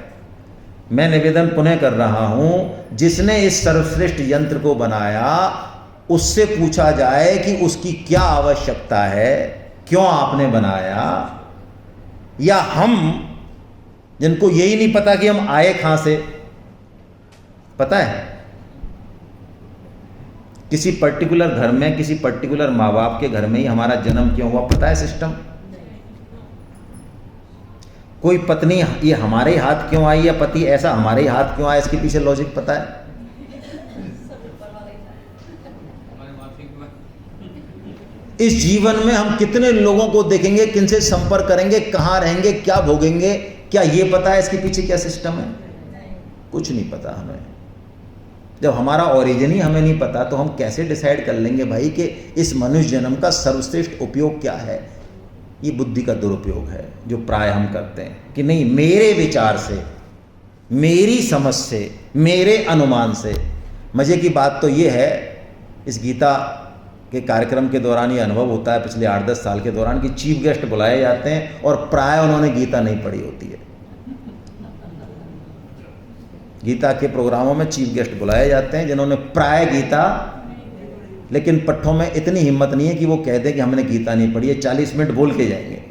मैं निवेदन पुनः कर रहा हूं, जिसने इस सर्वश्रेष्ठ यंत्र को बनाया उससे पूछा जाए कि उसकी क्या आवश्यकता है, क्यों आपने बनाया, या हम जिनको यही नहीं पता कि हम आए कहां से, पता है? किसी पर्टिकुलर घर में, किसी पर्टिकुलर माँ बाप के घर में ही हमारा जन्म क्यों हुआ, पता है सिस्टम? कोई पत्नी ये हमारे ही हाथ क्यों आई, या पति ऐसा हमारे ही हाथ क्यों आया, इसके पीछे लॉजिक पता है? इस जीवन में हम कितने लोगों को देखेंगे, किनसे संपर्क करेंगे, कहाँ रहेंगे, क्या भोगेंगे, क्या ये पता है इसके पीछे क्या सिस्टम है? कुछ नहीं पता हमें। जब हमारा ओरिजिन ही हमें नहीं पता तो हम कैसे डिसाइड कर लेंगे भाई कि इस मनुष्य जन्म का सर्वश्रेष्ठ उपयोग क्या है? ये बुद्धि का दुरुपयोग है जो प्राय हम करते हैं कि नहीं, मेरे विचार से, मेरी समझ से, मेरे अनुमान से। मजे की बात तो ये है, इस गीता के कार्यक्रम के दौरान ये अनुभव होता है पिछले 8-10 साल के दौरान कि चीफ गेस्ट बुलाए जाते हैं और प्राय उन्होंने गीता नहीं पढ़ी होती है। गीता के प्रोग्रामों में चीफ गेस्ट बुलाए जाते हैं जिन्होंने प्राय गीता, लेकिन पट्टों में इतनी हिम्मत नहीं है कि वो कह दें कि हमने गीता नहीं पढ़ी है, 40 मिनट बोल के जाएंगे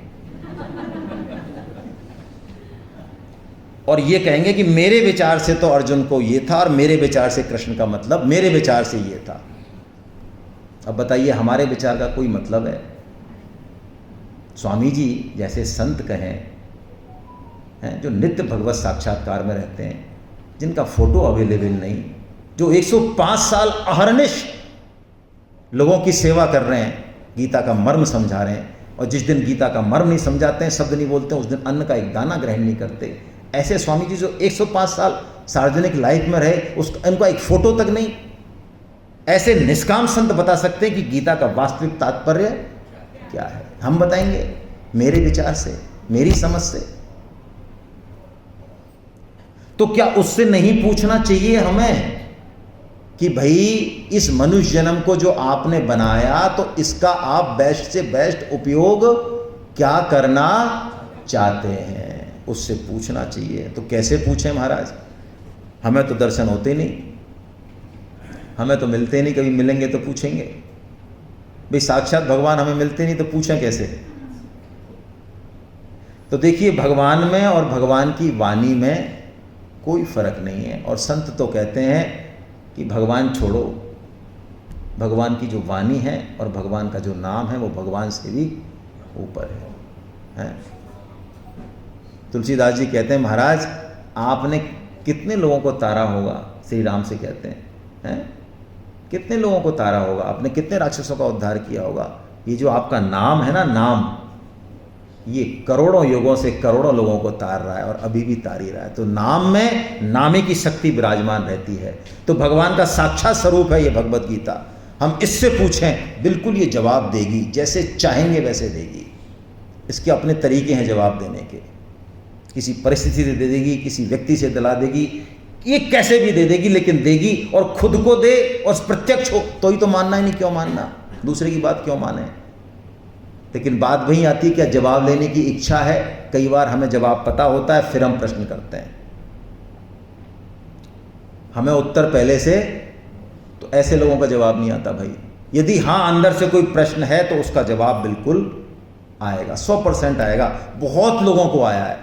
और ये कहेंगे कि मेरे विचार से तो अर्जुन को ये था और मेरे विचार से कृष्ण का मतलब, मेरे विचार से ये था। अब बताइए, हमारे विचार का कोई मतलब है? स्वामी जी जैसे संत कहें हैं, जो नित्य भगवत साक्षात्कार में रहते हैं, जिनका फोटो अवेलेबल नहीं, जो 105 साल अहर्निश लोगों की सेवा कर रहे हैं, गीता का मर्म समझा रहे हैं, और जिस दिन गीता का मर्म नहीं समझाते हैं, शब्द नहीं बोलते हैं, उस दिन अन्न का एक दाना ग्रहण नहीं करते। ऐसे स्वामी जी जो 105 साल सार्वजनिक लाइफ में रहे, उनका एक फोटो तक नहीं, ऐसे निष्काम संत बता सकते हैं कि गीता का वास्तविक तात्पर्य क्या है? हम बताएंगे मेरे विचार से, मेरी समझ से। तो क्या उससे नहीं पूछना चाहिए हमें कि भाई इस मनुष्य जन्म को जो आपने बनाया, तो इसका आप बेस्ट से बेस्ट उपयोग क्या करना चाहते हैं? उससे पूछना चाहिए। तो कैसे पूछें महाराज? हमें तो दर्शन होते नहीं, हमें तो मिलते नहीं, कभी मिलेंगे तो पूछेंगे। भाई साक्षात भगवान हमें मिलते नहीं तो पूछें कैसे? तो देखिए, भगवान में और भगवान की वाणी में कोई फर्क नहीं है। और संत तो कहते हैं कि भगवान छोड़ो, भगवान की जो वाणी है और भगवान का जो नाम है वो भगवान से भी ऊपर है? तुलसीदास जी कहते हैं, महाराज आपने कितने लोगों को तारा होगा? श्री राम से कहते हैं, कितने लोगों को तारा होगा? आपने कितने राक्षसों का उद्धार किया होगा? ये जो आपका नाम है ना, नाम, ये करोड़ों युगों से करोड़ों लोगों को तार रहा है और अभी भी तार ही रहा है। तो नाम में नामे की शक्ति विराजमान रहती है। तो भगवान का साक्षात स्वरूप है ये भगवत गीता। हम इससे पूछें, बिल्कुल ये जवाब देगी, जैसे चाहेंगे वैसे देगी। इसके अपने तरीके हैं जवाब देने के, किसी परिस्थिति से दे देगी, किसी व्यक्ति से दिला देगी, ये कैसे भी दे देगी, लेकिन देगी। और खुद को दे और प्रत्यक्ष हो तो ही तो मानना ही नहीं, क्यों मानना? दूसरे की बात क्यों माने? लेकिन बात वही आती है, क्या जवाब लेने की इच्छा है? कई बार हमें जवाब पता होता है, फिर हम प्रश्न करते हैं। हमें उत्तर पहले से, तो ऐसे लोगों का जवाब नहीं आता भाई। यदि हाँ अंदर से कोई प्रश्न है तो उसका जवाब बिल्कुल आएगा, 100% आएगा। बहुत लोगों को आया है,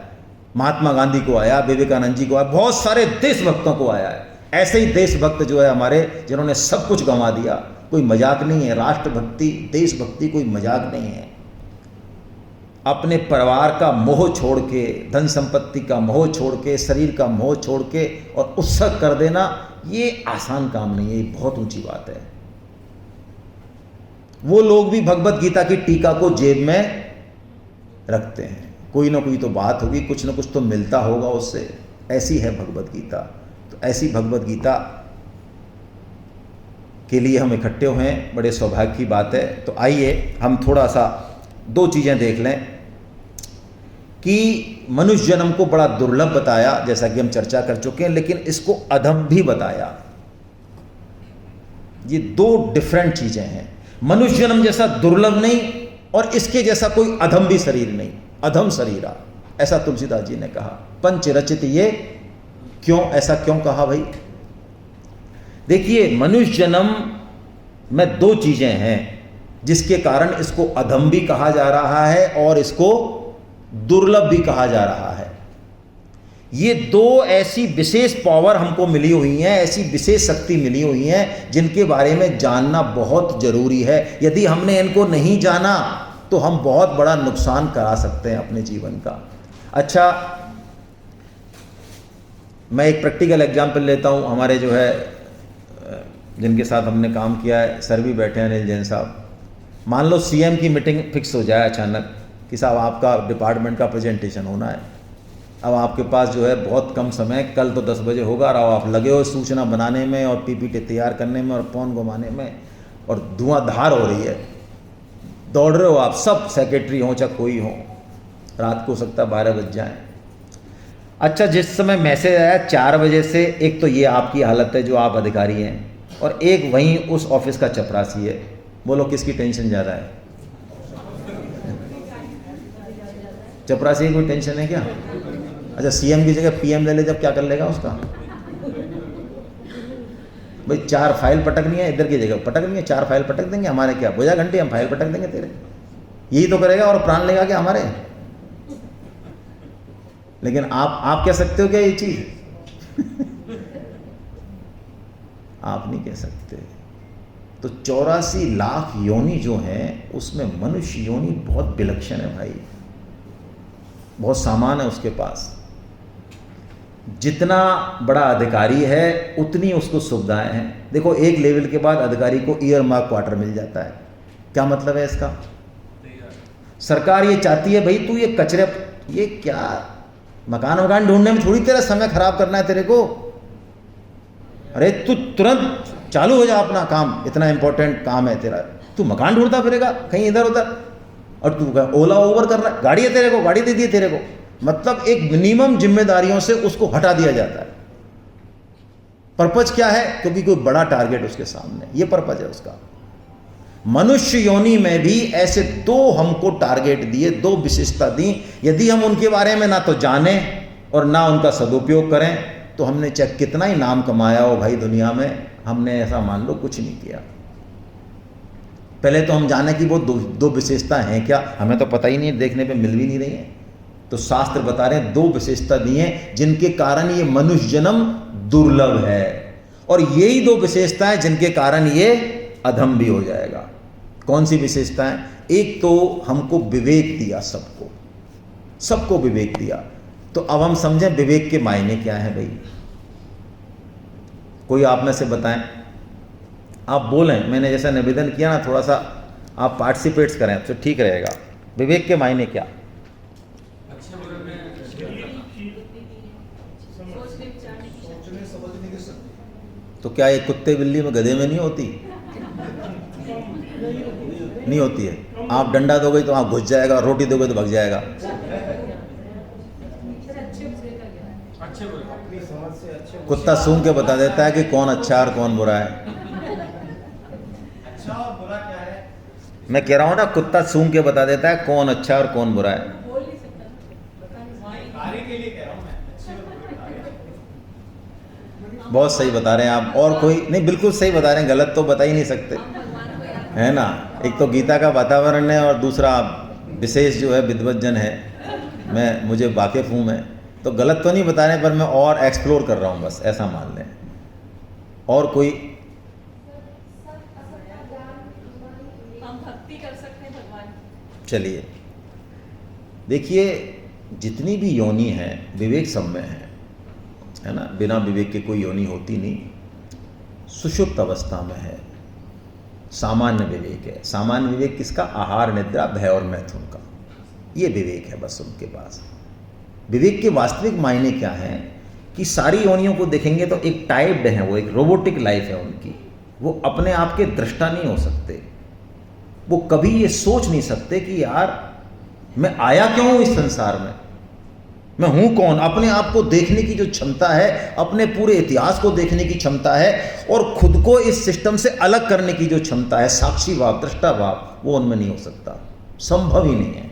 महात्मा गांधी को आया, विवेकानंद जी को आया, बहुत सारे देशभक्तों को आया है। ऐसे ही देशभक्त जो है हमारे, जिन्होंने सब कुछ गंवा दिया, कोई मजाक नहीं है। राष्ट्रभक्ति, देशभक्ति कोई मजाक नहीं है। अपने परिवार का मोह छोड़ के, धन संपत्ति का मोह छोड़ के, शरीर का मोह छोड़ के और उत्सर्ग कर देना, ये आसान काम नहीं है, ये बहुत ऊंची बात है। वो लोग भी भगवत गीता की टीका को जेब में रखते हैं, कोई ना कोई तो बात होगी, कुछ ना कुछ तो मिलता होगा उससे। ऐसी है भगवत गीता। तो ऐसी भगवत गीता के लिए हम इकट्ठे हुए हैं, बड़े सौभाग्य की बात है। तो आइए हम थोड़ा सा 2 चीज़ें देख लें कि मनुष्य जन्म को बड़ा दुर्लभ बताया, जैसा कि हम चर्चा कर चुके हैं, लेकिन इसको अधम भी बताया। ये 2 डिफरेंट चीज़ें हैं। मनुष्य जन्म जैसा दुर्लभ नहीं और इसके जैसा कोई अधम भी शरीर नहीं, अधम शरीरा, ऐसा तुलसीदास जी ने कहा। पंच रचित ये क्यों, ऐसा क्यों कहा भाई? देखिए, मनुष्य जन्म में दो चीज़ें हैं जिसके कारण इसको अधम भी कहा जा रहा है और इसको दुर्लभ भी कहा जा रहा है। ये दो ऐसी विशेष पावर हमको मिली हुई हैं, ऐसी विशेष शक्ति मिली हुई हैं जिनके बारे में जानना बहुत जरूरी है। यदि हमने इनको नहीं जाना तो हम बहुत बड़ा नुकसान करा सकते हैं अपने जीवन का। अच्छा, मैं एक प्रैक्टिकल एग्जाम्पल लेता हूँ। हमारे जो है जिनके साथ हमने काम किया है, सर भी बैठे हैं, अनिल जैन साहब। मान लो सीएम की मीटिंग फिक्स हो जाए अचानक कि साहब आपका डिपार्टमेंट का प्रेजेंटेशन होना है। अब आपके पास जो है बहुत कम समय, कल तो 10 बजे होगा और आप लगे हो सूचना बनाने में और पीपीटी तैयार करने में और फोन घुमाने में, और धुआंधार हो रही है, दौड़ रहे हो आप, सब सेक्रेटरी हो चाहे कोई हो, रात को हो सकता है 12 बज जाए। अच्छा, जिस समय मैसेज आया 4 बजे से, एक तो ये आपकी हालत है जो आप अधिकारी हैं, और एक वहीं उस ऑफिस का चपरासी है। बोलो किसकी टेंशन ज़्यादा है? चपरासी की कोई टेंशन है क्या? अच्छा, सीएम की जगह पीएम ले ले, जब क्या कर लेगा उसका? भाई 4 फाइल पटकनी है, इधर की जगह पटकनी है, 4 फाइल पटक देंगे, हमारे क्या बुझा घंटे, हम फाइल पटक देंगे तेरे, यही तो करेगा और प्राण लेगा क्या हमारे? लेकिन आप कह सकते हो क्या ये चीज? आप नहीं कह सकते। तो 84 लाख योनि जो है उसमें मनुष्य योनि बहुत विलक्षण है भाई, बहुत सामान है उसके पास। जितना बड़ा अधिकारी है उतनी उसको सुविधाएं हैं। देखो, एक लेवल के बाद अधिकारी को ईयर मार्क क्वार्टर मिल जाता है। क्या मतलब है इसका? सरकार ये चाहती है भाई तू ये कचरे, ये क्या मकान ढूंढने में थोड़ी तेरा समय खराब करना है तेरे को। अरे तू तुरंत चालू हो जा अपना काम, इतना इंपॉर्टेंट काम है तेरा। तू मकान ढूंढता फिरेगा कहीं इधर उधर, और तू ओला ओवर कर रहा है, गाड़ी है तेरे को, गाड़ी दे दी तेरे को। मतलब एक मिनिमम जिम्मेदारियों से उसको हटा दिया जाता है। पर्पज क्या है? क्योंकि कोई बड़ा टारगेट उसके सामने, ये पर्पज है उसका। मनुष्य योनि में भी ऐसे 2 हमको टारगेट दिए, 2 विशेषता दी। यदि हम उनके बारे में ना तो जाने और ना उनका सदुपयोग करें तो हमने चाहे कितना ही नाम कमाया हो भाई दुनिया में, हमने ऐसा मान लो कुछ नहीं किया। पहले तो हम जाने की वो 2 विशेषता हैं क्या, हमें तो पता ही नहीं, देखने पे मिल भी नहीं रही है। तो शास्त्र बता रहे हैं 2 विशेषता दी हैं जिनके कारण ये मनुष्य जन्म दुर्लभ है, और यही 2 विशेषताएं जिनके कारण ये अधम भी हो जाएगा। कौन सी विशेषताएं? एक तो हमको विवेक दिया, सबको विवेक दिया। तो अब हम समझें विवेक के मायने क्या है भाई। कोई आप में से बताएं, आप बोलें, मैंने जैसा निवेदन किया ना, थोड़ा सा आप पार्टिसिपेट्स करें तो ठीक रहेगा। विवेक के मायने क्या? तो क्या ये कुत्ते बिल्ली में गधे में नहीं होती? नहीं होती है। आप डंडा दोगे तो वहाँ घुस जाएगा, रोटी दोगे तो भाग जाएगा। कुत्ता सूंघ के बता देता है कि कौन अच्छा और कौन बुरा है। अच्छा और बुरा क्या है? मैं कह रहा हूँ ना, कुत्ता सूंघ के बता देता है कौन अच्छा और कौन बुरा है। बहुत सही बता रहे हैं आप, और कोई नहीं, बिल्कुल सही बता रहे हैं, गलत तो बता ही नहीं सकते, है ना। एक तो गीता का वातावरण है और दूसरा विशेष जो है विद्वत जन है, मुझे वाकिफ हूँ मैं, तो गलत तो नहीं बता रहे, पर मैं और एक्सप्लोर कर रहा हूँ, बस ऐसा मान लें। और कोई? हम भक्ति कर सकते हैं भगवान। चलिए देखिए, जितनी भी योनि है विवेक सब में है ना, बिना विवेक के कोई योनि होती नहीं। सुषुप्त अवस्था में है, सामान्य विवेक है। सामान्य विवेक किसका? आहार, निद्रा, भय और मैथुन का, ये विवेक है बस उनके पास। विवेक के वास्तविक मायने क्या है कि सारी योनियों को देखेंगे तो एक टाइप्ड है, वो एक रोबोटिक लाइफ है उनकी। वो अपने आप के दृष्टा नहीं हो सकते, वो कभी ये सोच नहीं सकते कि यार मैं आया क्यों हूं इस संसार में, मैं हूं कौन। अपने आप को देखने की जो क्षमता है, अपने पूरे इतिहास को देखने की क्षमता है, और खुद को इस सिस्टम से अलग करने की जो क्षमता है, साक्षी भाव, दृष्टा भाव, वो उनमें नहीं हो सकता, संभव ही नहीं है।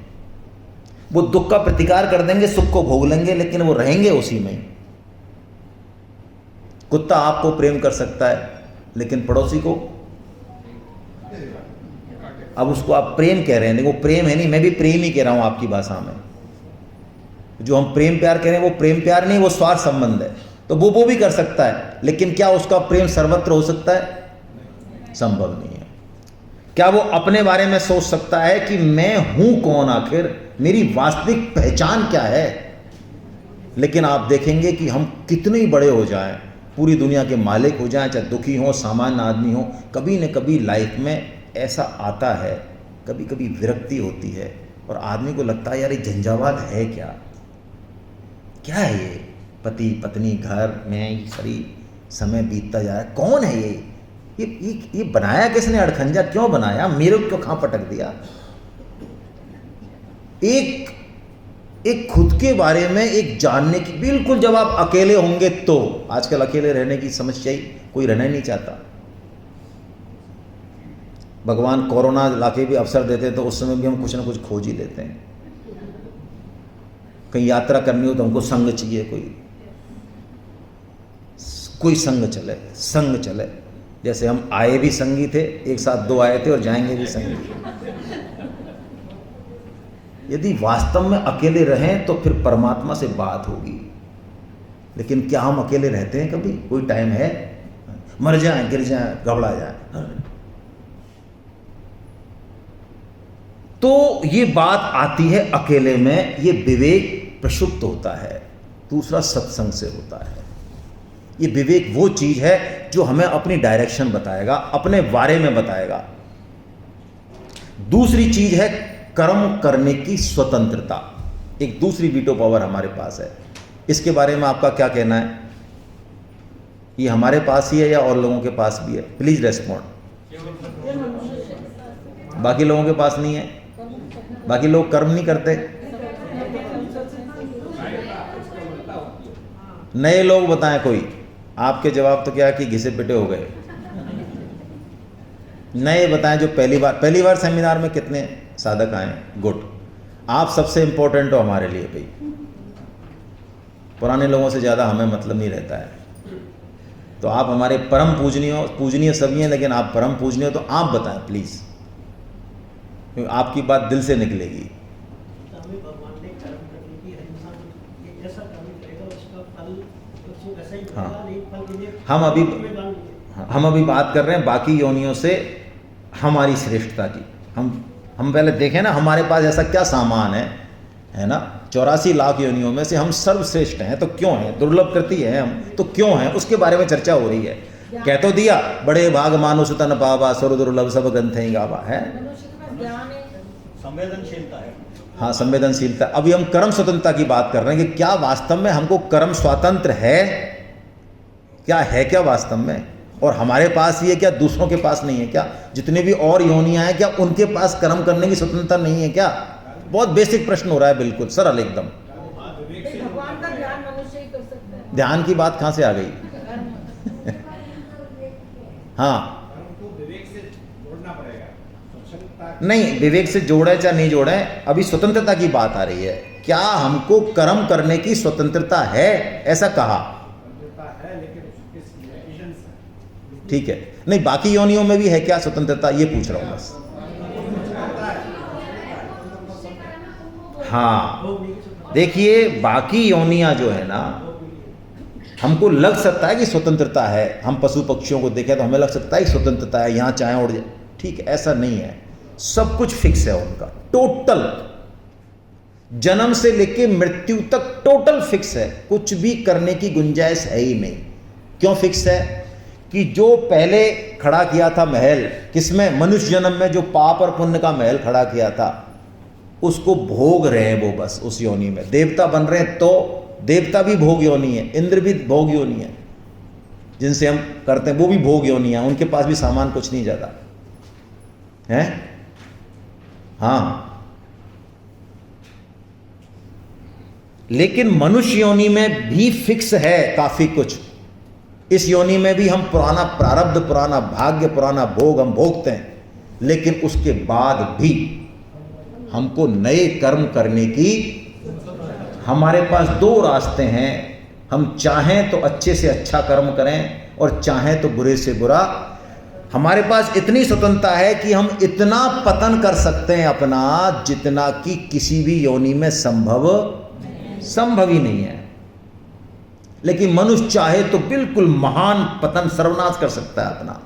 वो दुख का प्रतिकार कर देंगे, सुख को भोग लेंगे, लेकिन वो रहेंगे उसी में। कुत्ता आपको प्रेम कर सकता है लेकिन पड़ोसी को अब उसको आप प्रेम कह रहे हैं, देखो प्रेम है नहीं, मैं भी प्रेम ही कह रहा हूं आपकी भाषा में। जो हम प्रेम प्यार कह रहे हैं वो प्रेम प्यार नहीं, वो स्वार्थ संबंध है। तो वो भी कर सकता है, लेकिन क्या उसका प्रेम सर्वत्र हो सकता है? संभव नहीं है। क्या वो अपने बारे में सोच सकता है कि मैं हूं कौन, आखिर मेरी वास्तविक पहचान क्या है? लेकिन आप देखेंगे कि हम कितने ही बड़े हो जाएं, पूरी दुनिया के मालिक हो जाएं, चाहे दुखी हो, सामान्य आदमी हो, कभी न कभी लाइफ में ऐसा आता है, कभी कभी विरक्ति होती है और आदमी को लगता है यार ये झंझावात है क्या है ये, पति पत्नी घर में सारी समय बीतता जा रहा है, कौन है ये बनाया किसने, अड़खंजा क्यों बनाया, मेरे को क्यों कहाँ पटक दिया? एक खुद के बारे में एक जानने की, बिल्कुल जब आप अकेले होंगे तो, आजकल अकेले रहने की समस्या ही कोई रहना ही नहीं चाहता। भगवान कोरोना लाके भी अवसर देते तो उस समय भी हम कुछ ना कुछ खोज ही लेते हैं। कहीं यात्रा करनी हो तो हमको संग चाहिए, कोई संग चले। जैसे हम आए भी संगी थे, एक साथ 2 आए थे और जाएंगे भी संगी। यदि वास्तव में अकेले रहें तो फिर परमात्मा से बात होगी। लेकिन क्या हम अकेले रहते हैं कभी? कोई टाइम है मर जाएं, गिर जाएं, घबरा जाएं। तो ये बात आती है अकेले में, ये विवेक प्रक्षुब्ध होता है। दूसरा सत्संग से होता है। ये विवेक वो चीज है जो हमें अपनी डायरेक्शन बताएगा, अपने बारे में बताएगा। दूसरी चीज है कर्म करने की स्वतंत्रता। एक दूसरी वीटो पावर हमारे पास है। इसके बारे में आपका क्या कहना है? ये हमारे पास ही है या और लोगों के पास भी है? Please respond. बाकी लोगों के पास नहीं है? बाकी लोग कर्म नहीं करते? नए लोग बताएं कोई। आपके जवाब तो क्या कि घिसे पिटे हो गए। नए बताएं जो पहली बार सेमिनार में कितने साधक आए? गुड। आप सबसे इंपॉर्टेंट हो हमारे लिए भाई। पुराने लोगों से ज़्यादा हमें मतलब नहीं रहता है। तो आप हमारे परम पूजनीय सभी हैं, लेकिन आप परम पूजनीय हो तो आप बताएं प्लीज़, क्योंकि आपकी बात दिल से निकलेगी। हाँ, हम अभी बात कर रहे हैं बाकी योनियों से हमारी श्रेष्ठता की। हम पहले देखें ना हमारे पास ऐसा क्या सामान है ना। 84 लाख योनियों में से हम सर्वश्रेष्ठ हैं तो क्यों हैं? दुर्लभ कृति है हम तो क्यों हैं? उसके बारे में चर्चा हो रही है। कह तो दिया बड़े भाग मानुष तन पावा, सर्व दुर्लभ सब ग्रंथ गावा है। संवेदनशीलता है। हाँ, संवेदनशीलता। अभी हम कर्म स्वतंत्रता की बात कर रहे हैं कि क्या वास्तव में हमको कर्म स्वतंत्र है? क्या वास्तव में? और हमारे पास ये क्या दूसरों के पास नहीं है क्या? जितने भी और योनियां हैं क्या उनके पास कर्म करने की स्वतंत्रता नहीं है क्या? बहुत बेसिक प्रश्न हो रहा है, बिल्कुल सरल एकदम। भगवान का ध्यान मनुष्य ही कर सकता है। ध्यान की बात कहाँ से आ गई? हाँ, नहीं, विवेक से जोड़े चाहे नहीं जोड़े, अभी स्वतंत्रता की बात आ रही है। क्या हमको कर्म करने की स्वतंत्रता है? ऐसा कहा, ठीक है। नहीं, बाकी योनियों में भी है क्या स्वतंत्रता? ये पूछ रहा हूं बस। हाँ, देखिए बाकी योनियां जो है ना, हमको लग सकता है कि स्वतंत्रता है। हम पशु पक्षियों को देखें तो हमें लग सकता है कि स्वतंत्रता है, यहाँ चाहे उड़ जाए, ठीक है। ऐसा नहीं है, सब कुछ फिक्स है उनका, टोटल जन्म से लेके मृत्यु तक टोटल फिक्स है। कुछ भी करने की गुंजाइश है ही नहीं। क्यों फिक्स है? कि जो पहले खड़ा किया था महल, किसमें? मनुष्य जन्म में जो पाप और पुण्य का महल खड़ा किया था, उसको भोग रहे हैं वो बस उस योनि में। देवता बन रहे हैं तो देवता भी भोग योनि है, इंद्र भी भोग योनि है, जिनसे हम करते हैं वो भी भोग योनि है। उनके पास भी सामान कुछ नहीं ज़्यादा है। हाँ, लेकिन मनुष्य योनि में भी फिक्स है काफी कुछ। इस योनि में भी हम पुराना प्रारब्ध, पुराना भाग्य, पुराना भोग हम भोगते हैं, लेकिन उसके बाद भी हमको नए कर्म करने की, हमारे पास 2 रास्ते हैं। हम चाहें तो अच्छे से अच्छा कर्म करें और चाहें तो बुरे से बुरा हमारे पास इतनी स्वतंत्रता है कि हम इतना पतन कर सकते हैं अपना, जितना कि किसी भी योनि में संभव ही नहीं है। लेकिन मनुष्य चाहे तो बिल्कुल महान पतन, सर्वनाश कर सकता है अपना,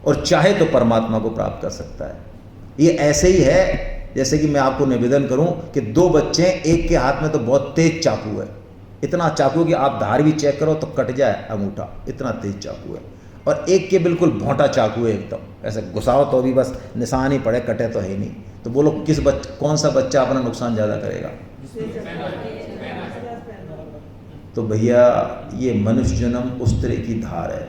और चाहे तो परमात्मा को प्राप्त कर सकता है। ये ऐसे ही है जैसे कि मैं आपको निवेदन करूं कि दो बच्चे, एक के हाथ में तो बहुत तेज चाकू है, इतना चाकू कि आप धार भी चेक करो तो कट जाए अंगूठा, इतना तेज चाकू है, और एक के बिल्कुल भोंटा चाकू है, एकदम ऐसे घुसाओ तो भी बस निशान ही पड़े, कटे तो है ही नहीं। तो बोलो कौन सा बच्चा अपना नुकसान ज़्यादा करेगा? तो भैया ये मनुष्य जन्म उस तरह की धार है,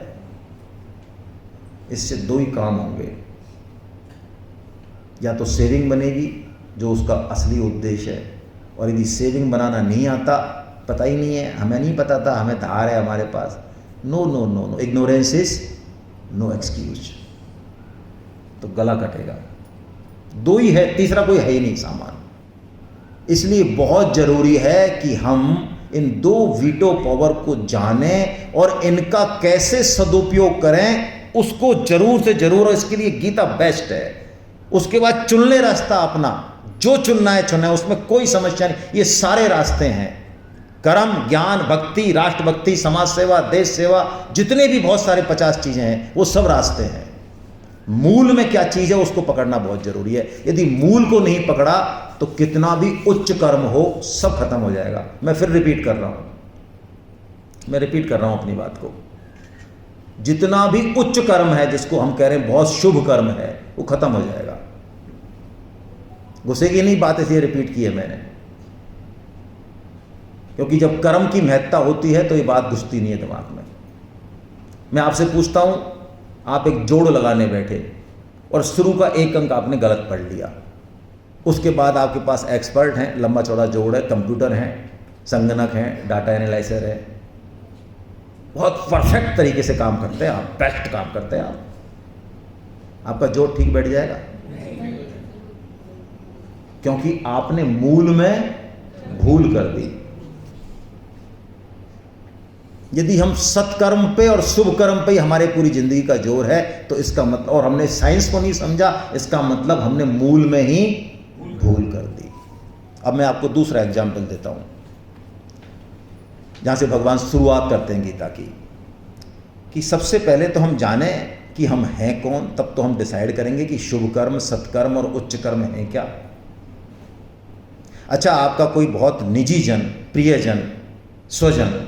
इससे दो ही काम होंगे, या तो सेविंग बनेगी जो उसका असली उद्देश्य है, और यदि सेविंग बनाना नहीं आता, पता ही नहीं है, हमें नहीं पता था, हमें धार है हमारे पास, no no no no, ignorance is no excuse, तो गला कटेगा। दो ही है, तीसरा कोई है ही नहीं सामान। इसलिए बहुत जरूरी है कि हम इन दो वीटो पावर को जानें और इनका कैसे सदुपयोग करें, उसको जरूर से जरूर, और इसके लिए गीता बेस्ट है। उसके बाद चुन ले रास्ता अपना, जो चुनना है चुना है, उसमें कोई समस्या नहीं। ये सारे रास्ते हैं, कर्म, ज्ञान, भक्ति, राष्ट्रभक्ति, समाज सेवा, देश सेवा, जितने भी बहुत सारे 50 चीजें हैं, वो सब रास्ते हैं। मूल में क्या चीज है उसको पकड़ना बहुत जरूरी है। यदि मूल को नहीं पकड़ा तो कितना भी उच्च कर्म हो सब खत्म हो जाएगा। मैं फिर रिपीट कर रहा हूं अपनी बात को। जितना भी उच्च कर्म है, जिसको हम कह रहे हैं बहुत शुभ कर्म है, वो खत्म हो जाएगा। गुस्से की नहीं बात, इसलिए रिपीट की है मैंने, क्योंकि जब कर्म की महत्ता होती है तो ये बात घुसती नहीं है दिमाग में। मैं आपसे पूछता हूं, आप एक जोड़ लगाने बैठे और शुरू का एक अंक आपने गलत पढ़ लिया, उसके बाद आपके पास एक्सपर्ट हैं, लंबा चौड़ा जोड़ है, कंप्यूटर हैं, संगणक हैं, डाटा एनालाइजर है, बहुत परफेक्ट तरीके से काम करते हैं आप, बेस्ट काम करते हैं आप, आपका जोड़ ठीक बैठ जाएगा, क्योंकि आपने मूल में भूल कर दी। यदि हम सत्कर्म पे और शुभ कर्म पे ही हमारे पूरी जिंदगी का जोर है, तो इसका मतलब, और हमने साइंस को नहीं समझा, इसका मतलब हमने मूल में ही भूल कर दी। अब मैं आपको दूसरा एग्जाम्पल देता हूं, जहां से भगवान शुरुआत करते हैं गीता की, कि सबसे पहले तो हम जाने कि हम हैं कौन, तब तो हम डिसाइड करेंगे कि शुभ कर्म, सत्कर्म और उच्च कर्म है क्या। अच्छा, आपका कोई बहुत निजी जन, प्रियजन, स्वजन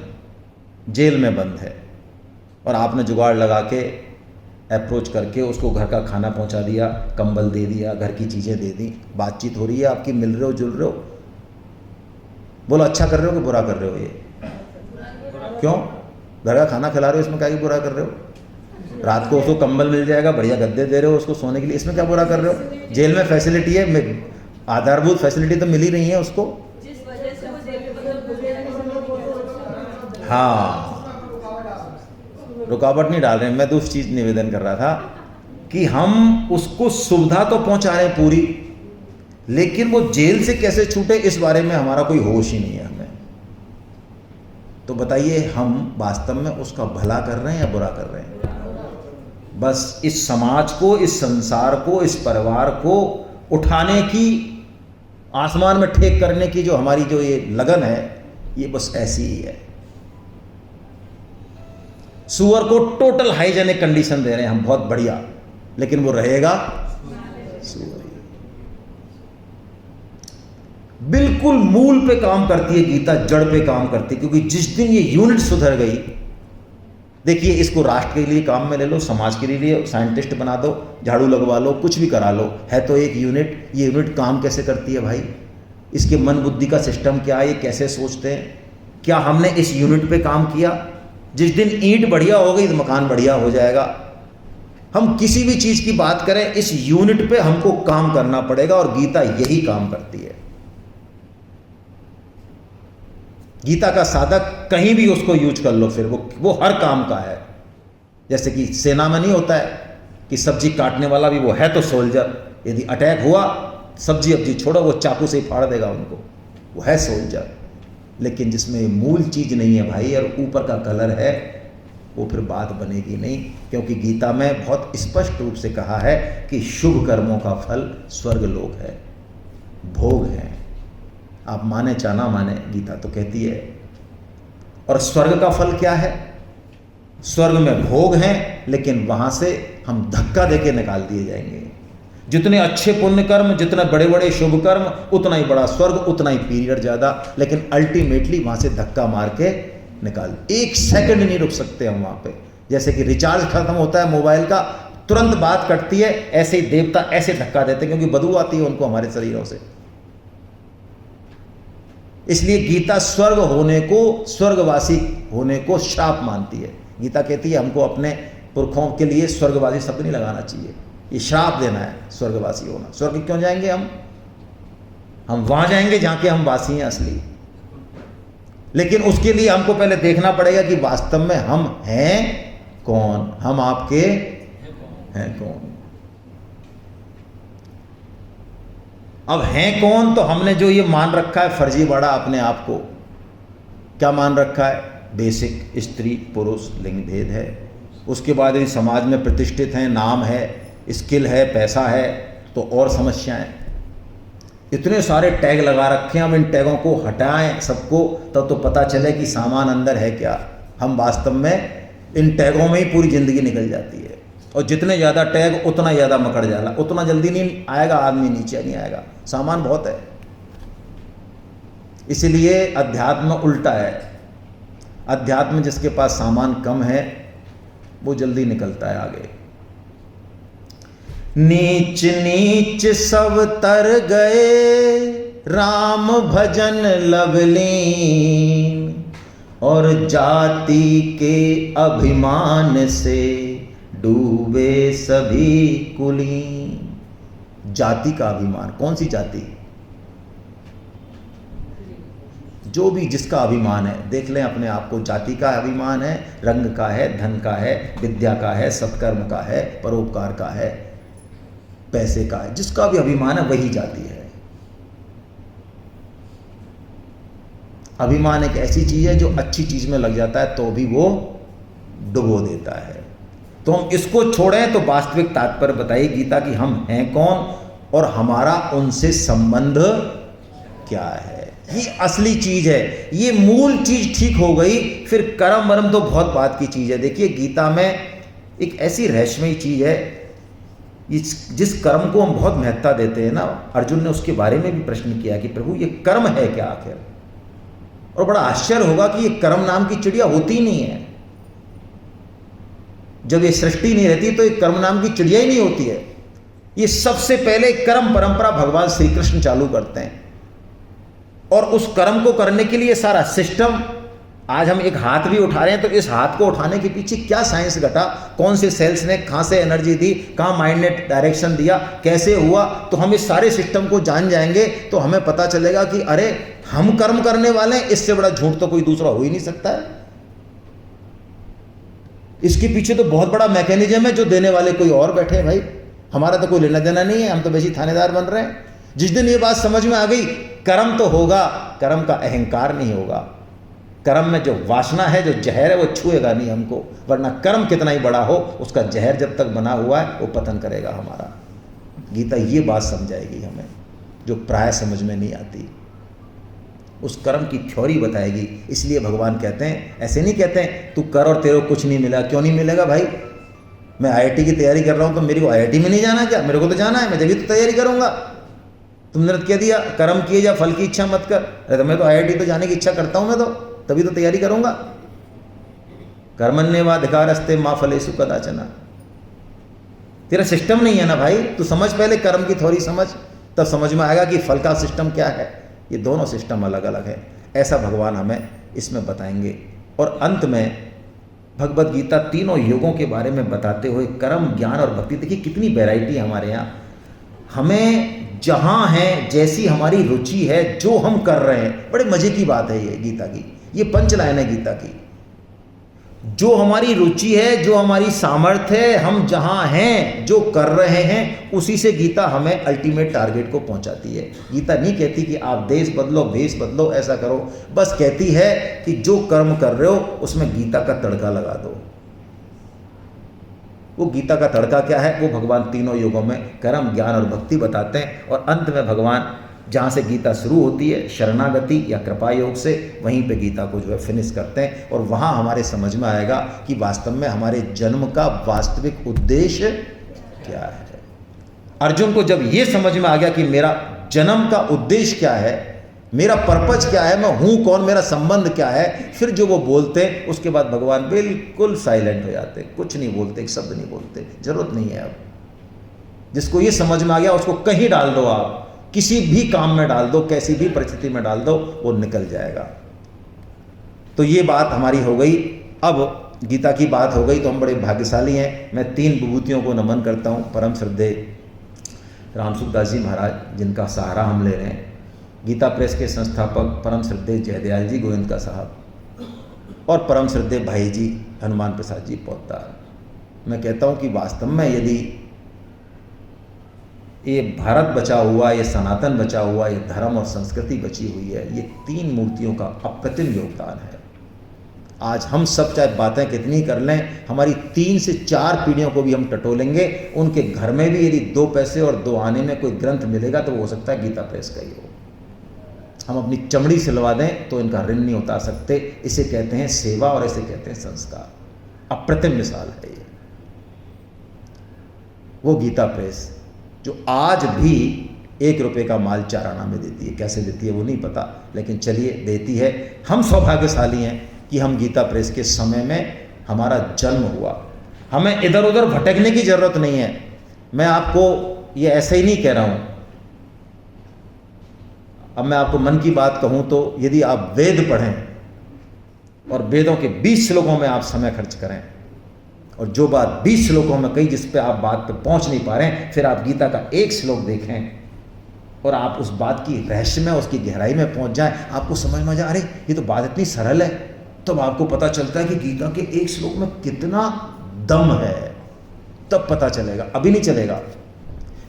जेल में बंद है, और आपने जुगाड़ लगा के अप्रोच करके उसको घर का खाना पहुंचा दिया, कंबल दे दिया, घर की चीज़ें दे दी, बातचीत हो रही है आपकी, मिल रहे हो, जुल रहे हो, बोलो अच्छा कर रहे हो कि बुरा कर रहे हो? ये क्यों? घर का खाना खिला रहे हो, इसमें क्या बुरा कर रहे हो? रात को उसको कंबल मिल जाएगा, बढ़िया गद्दे दे रहे हो उसको सोने के लिए, इसमें क्या बुरा कर रहे हो? जेल में फैसिलिटी है, आधारभूत फैसिलिटी तो मिल ही रही है उसको। जिस वजह से वो जेल में हाँ, रुकावट नहीं डाल रहे हैं, मैं दूसरी चीज निवेदन कर रहा था कि हम उसको सुविधा तो पहुंचा रहे हैं पूरी, लेकिन वो जेल से कैसे छूटे इस बारे में हमारा कोई होश ही नहीं है हमें। तो बताइए, हम वास्तव में उसका भला कर रहे हैं या बुरा कर रहे हैं? बस इस समाज को, इस संसार को, इस परिवार को उठाने की, आसमान में ठेक करने की जो हमारी जो ये लगन है, ये बस ऐसी ही है। सुअर को टोटल हाइजेनिक कंडीशन दे रहे हैं हम, बहुत बढ़िया, लेकिन वो रहेगा सुअर। बिल्कुल मूल पे काम करती है गीता, जड़ पे काम करती है, क्योंकि जिस दिन ये यूनिट सुधर गई, देखिए इसको राष्ट्र के लिए काम में ले लो, समाज के लिए साइंटिस्ट बना दो, झाड़ू लगवा लो, कुछ भी करा लो, है तो एक यूनिट। ये यूनिट काम कैसे करती है भाई? इसके मन बुद्धि का सिस्टम क्या है, ये कैसे सोचते हैं? क्या हमने इस यूनिट पे काम किया? जिस दिन ईंट बढ़िया हो गई तो मकान बढ़िया हो जाएगा। हम किसी भी चीज की बात करें, इस यूनिट पे हमको काम करना पड़ेगा, और गीता यही काम करती है। गीता का साधक कहीं भी उसको यूज कर लो, फिर वो हर काम का है। जैसे कि सेना में नहीं होता है कि सब्जी काटने वाला भी वो है तो सोल्जर, यदि अटैक हुआ सब्जी अब्जी छोड़ो, वो चाकू से ही फाड़ देगा उनको, वो है सोल्जर। लेकिन जिसमें मूल चीज नहीं है भाई, और ऊपर का कलर है, वो फिर बात बनेगी नहीं, क्योंकि गीता में बहुत स्पष्ट रूप से कहा है कि शुभ कर्मों का फल स्वर्ग लोक है, भोग है। आप माने चाहे ना माने, गीता तो कहती है। और स्वर्ग का फल क्या है? स्वर्ग में भोग हैं, लेकिन वहां से हम धक्का देके निकाल दिए जाएंगे। जितने अच्छे पुण्य कर्म, जितने बड़े बड़े शुभ कर्म, उतना ही बड़ा स्वर्ग, उतना ही पीरियड ज़्यादा, लेकिन अल्टीमेटली वहाँ से धक्का मार के निकाल, 1 सेकंड नहीं रुक सकते हम वहाँ पे। जैसे कि रिचार्ज खत्म होता है मोबाइल का, तुरंत बात कटती है, ऐसे ही देवता ऐसे धक्का देते हैं, क्योंकि बदबू आती है उनको हमारे शरीरों से। इसलिए गीता स्वर्ग होने को, स्वर्गवासी होने को श्राप मानती है। गीता कहती है हमको अपने पुरखों के लिए स्वर्गवासी शब्द नहीं लगाना चाहिए, ये श्राप देना है स्वर्गवासी होना। स्वर्ग क्यों जाएंगे हम वहां जाएंगे जहां के हम वासी हैं असली। लेकिन उसके लिए हमको पहले देखना पड़ेगा कि वास्तव में हम हैं कौन, हम आपके हैं कौन। अब हैं कौन, तो हमने जो ये मान रखा है फर्जीवाड़ा अपने आप को, क्या मान रखा है? बेसिक स्त्री पुरुष लिंग भेद है। उसके बाद यदि समाज में प्रतिष्ठित हैं, नाम है, स्किल है, पैसा है, तो और समस्याएं। इतने सारे टैग लगा रखे हैं, हम इन टैगों को हटाएं सबको, तब तो पता चले कि सामान अंदर है क्या। हम वास्तव में इन टैगों में ही पूरी जिंदगी निकल जाती है। और जितने ज़्यादा टैग उतना ज़्यादा मकड़ जाला, उतना जल्दी नहीं आएगा आदमी, नीचे नहीं आएगा, सामान बहुत है। इसलिए अध्यात्म उल्टा है। अध्यात्म जिसके पास सामान कम है वो जल्दी निकलता है आगे। नीच नीच सब तर गए, राम भजन लवलीन, और जाति के अभिमान से डूबे सभी कुलीन। जाति का अभिमान, कौन सी जाति? जो भी जिसका अभिमान है, देख लें अपने आप को। जाति का अभिमान है, रंग का है, धन का है, विद्या का है, सत्कर्म का है, परोपकार का है, पैसे का है, जिसका भी अभिमान है वही जाति है। अभिमान एक ऐसी चीज है जो अच्छी चीज में लग जाता है तो भी वो डुबो देता है। तो हम इसको छोड़ें तो वास्तविक तात्पर्य बताइए गीता की, हम हैं कौन और हमारा उनसे संबंध क्या है। ये असली चीज है, ये मूल चीज ठीक हो गई, फिर कर्म वर्म तो बहुत बात की चीज है। देखिए गीता में एक ऐसी रहस्यमयी चीज है, जिस कर्म को हम बहुत महत्ता देते हैं ना, अर्जुन ने उसके बारे में भी प्रश्न किया कि प्रभु ये कर्म है क्या आखिर। और बड़ा आश्चर्य होगा कि ये कर्म नाम की चिड़िया होती ही नहीं है। जब ये सृष्टि नहीं रहती तो एक कर्म नाम की चिड़िया ही नहीं होती है। ये सबसे पहले कर्म परंपरा भगवान श्री कृष्ण चालू करते हैं, और उस कर्म को करने के लिए सारा सिस्टम। आज हम एक हाथ भी उठा रहे हैं तो इस हाथ को उठाने के पीछे क्या साइंस घटा, कौन से सेल्स ने कहां से एनर्जी दी, कहां माइंड ने डायरेक्शन दिया, कैसे हुआ, तो हम इस सारे सिस्टम को जान जाएंगे तो हमें पता चलेगा कि अरे हम कर्म करने वाले हैं, इससे बड़ा झूठ तो कोई दूसरा हो ही नहीं सकता है। इसके पीछे तो बहुत बड़ा मैकेनिज्म है जो देने वाले कोई और बैठे हैं। भाई हमारा तो कोई लेना देना नहीं है, हम तो वैसे थानेदार बन रहे हैं। जिस दिन ये बात समझ में आ गई, कर्म तो होगा, कर्म का अहंकार नहीं होगा। कर्म में जो वासना है, जो जहर है, वो छुएगा नहीं हमको, वरना कर्म कितना ही बड़ा हो उसका जहर जब तक बना हुआ है वो पतन करेगा हमारा। गीता ये बात समझाएगी हमें जो प्राय समझ में नहीं आती, उस कर्म की थ्योरी बताएगी। इसलिए भगवान कहते हैं, ऐसे नहीं कहते हैं तू कर और तेरे को कुछ नहीं मिला। क्यों नहीं मिलेगा भाई? मैं IIT की तैयारी कर रहा हूं तो मेरे को IIT में नहीं जाना क्या? मेरे को तो जाना है, मैं जब भी तो तैयारी करूंगा। तुमने कह दिया कर्म किए जा फल की इच्छा मत कर। अरे तो मैं तो IIT तो जाने की इच्छा करता हूं, मैं तो तभी तो तैयारी करूंगा। कर्मण्येवाधिकारस्ते मा फलेषु कदाचन। तेरा सिस्टम नहीं है ना भाई, तू समझ पहले कर्म की थ्योरी समझ, तब समझ में आएगा कि फल का सिस्टम क्या है। ये दोनों सिस्टम अलग अलग है, ऐसा भगवान हमें इसमें बताएंगे। और अंत में भगवद गीता तीनों योगों के बारे में बताते हुए कर्म, ज्ञान और भक्ति, देखिए कितनी वैरायटी है हमारे यहाँ। हमें जहाँ है, जैसी हमारी रुचि है, जो हम कर रहे हैं, बड़े मजे की बात है ये गीता की, ये पंचलाइन है गीता की। जो हमारी रुचि है, जो हमारी सामर्थ्य है, हम जहाँ हैं, जो कर रहे हैं, उसी से गीता हमें अल्टीमेट टारगेट को पहुँचाती है। गीता नहीं कहती कि आप देश बदलो, भेष बदलो, ऐसा करो, बस कहती है कि जो कर्म कर रहे हो उसमें गीता का तड़का लगा दो। वो गीता का तड़का क्या है, वो भगवान तीनों युगों में कर्म, ज्ञान और भक्ति बताते हैं, और अंत में भगवान जहाँ से गीता शुरू होती है शरणागति या कृपा योग से, वहीं पे गीता को जो है फिनिश करते हैं। और वहाँ हमारे समझ में आएगा कि वास्तव में हमारे जन्म का वास्तविक उद्देश्य क्या है। अर्जुन को जब ये समझ में आ गया कि मेरा जन्म का उद्देश्य क्या है, मेरा पर्पज क्या है, मैं हूँ कौन, मेरा संबंध क्या है, फिर जो वो बोलते हैं उसके बाद भगवान बिल्कुल साइलेंट हो जाते, कुछ नहीं बोलते, एक शब्द नहीं बोलते, जरूरत नहीं है। अब जिसको ये समझ में आ गया उसको कहीं डाल दो, आप किसी भी काम में डाल दो, कैसी भी परिस्थिति में डाल दो, वो निकल जाएगा। तो ये बात हमारी हो गई। अब गीता की बात हो गई तो हम बड़े भाग्यशाली हैं। मैं 3 विभूतियों को नमन करता हूँ। परम श्रद्धेय रामसुखदास जी महाराज, जिनका सहारा हम ले रहे हैं, गीता प्रेस के संस्थापक परम श्रद्धेय जयदयाल जी गोविंद का साहब, और परम श्रद्धेय भाई जी हनुमान प्रसाद जी पोद्दार। मैं कहता हूँ कि वास्तव में यदि ये भारत बचा हुआ, ये सनातन बचा हुआ, ये धर्म और संस्कृति बची हुई है, ये 3 मूर्तियों का अप्रतिम योगदान है। आज हम सब चाहे बातें कितनी कर लें, हमारी 3 से 4 पीढ़ियों को भी हम टटोलेंगे, उनके घर में भी यदि 2 पैसे और 2 आने में कोई ग्रंथ मिलेगा तो वो हो सकता है गीता प्रेस का ही हो। हम अपनी चमड़ी सिलवा दें तो इनका ऋण नहीं उतार सकते। इसे कहते हैं सेवा और इसे कहते हैं संस्कार। अप्रतिम मिसाल है ये, वो गीता प्रेस जो आज भी 1 रुपये का माल 4 आना में देती है। कैसे देती है वो नहीं पता, लेकिन चलिए देती है। हम सौभाग्यशाली हैं कि हम गीता प्रेस के समय में हमारा जन्म हुआ। हमें इधर उधर भटकने की ज़रूरत नहीं है। मैं आपको ये ऐसे ही नहीं कह रहा हूँ। अब मैं आपको मन की बात कहूँ तो यदि आप वेद पढ़ें और वेदों के 20 श्लोकों में आप समय खर्च करें, और जो बात 20 श्लोकों में कही जिस पे आप बात पे पहुंच नहीं पा रहे हैं, फिर आप गीता का 1 श्लोक देखें और आप उस बात की रहस्य में, उसकी गहराई में पहुंच जाएं, आपको समझ में आ जाए अरे ये तो बात इतनी सरल है। तब आपको पता चलता है कि गीता के 1 श्लोक में कितना दम है, तब पता चलेगा, अभी नहीं चलेगा।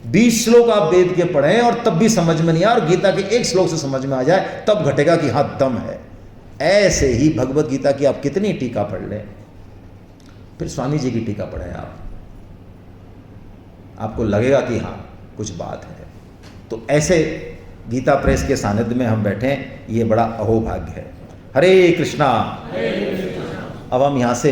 20 श्लोक आप वेद के पढ़ें और तब भी समझ में नहीं आए, और गीता के 1 श्लोक से समझ में आ जाए, तब घटेगा कि हाँ दम है। ऐसे ही भगवत गीता की आप कितनी टीका पढ़ लें, फिर स्वामी जी की टीका पढ़ें आप, आपको लगेगा कि हाँ कुछ बात है। तो ऐसे गीता प्रेस के सानिध्य में हम बैठे, ये बड़ा अहोभाग्य है। हरे कृष्णा। अब हम यहाँ से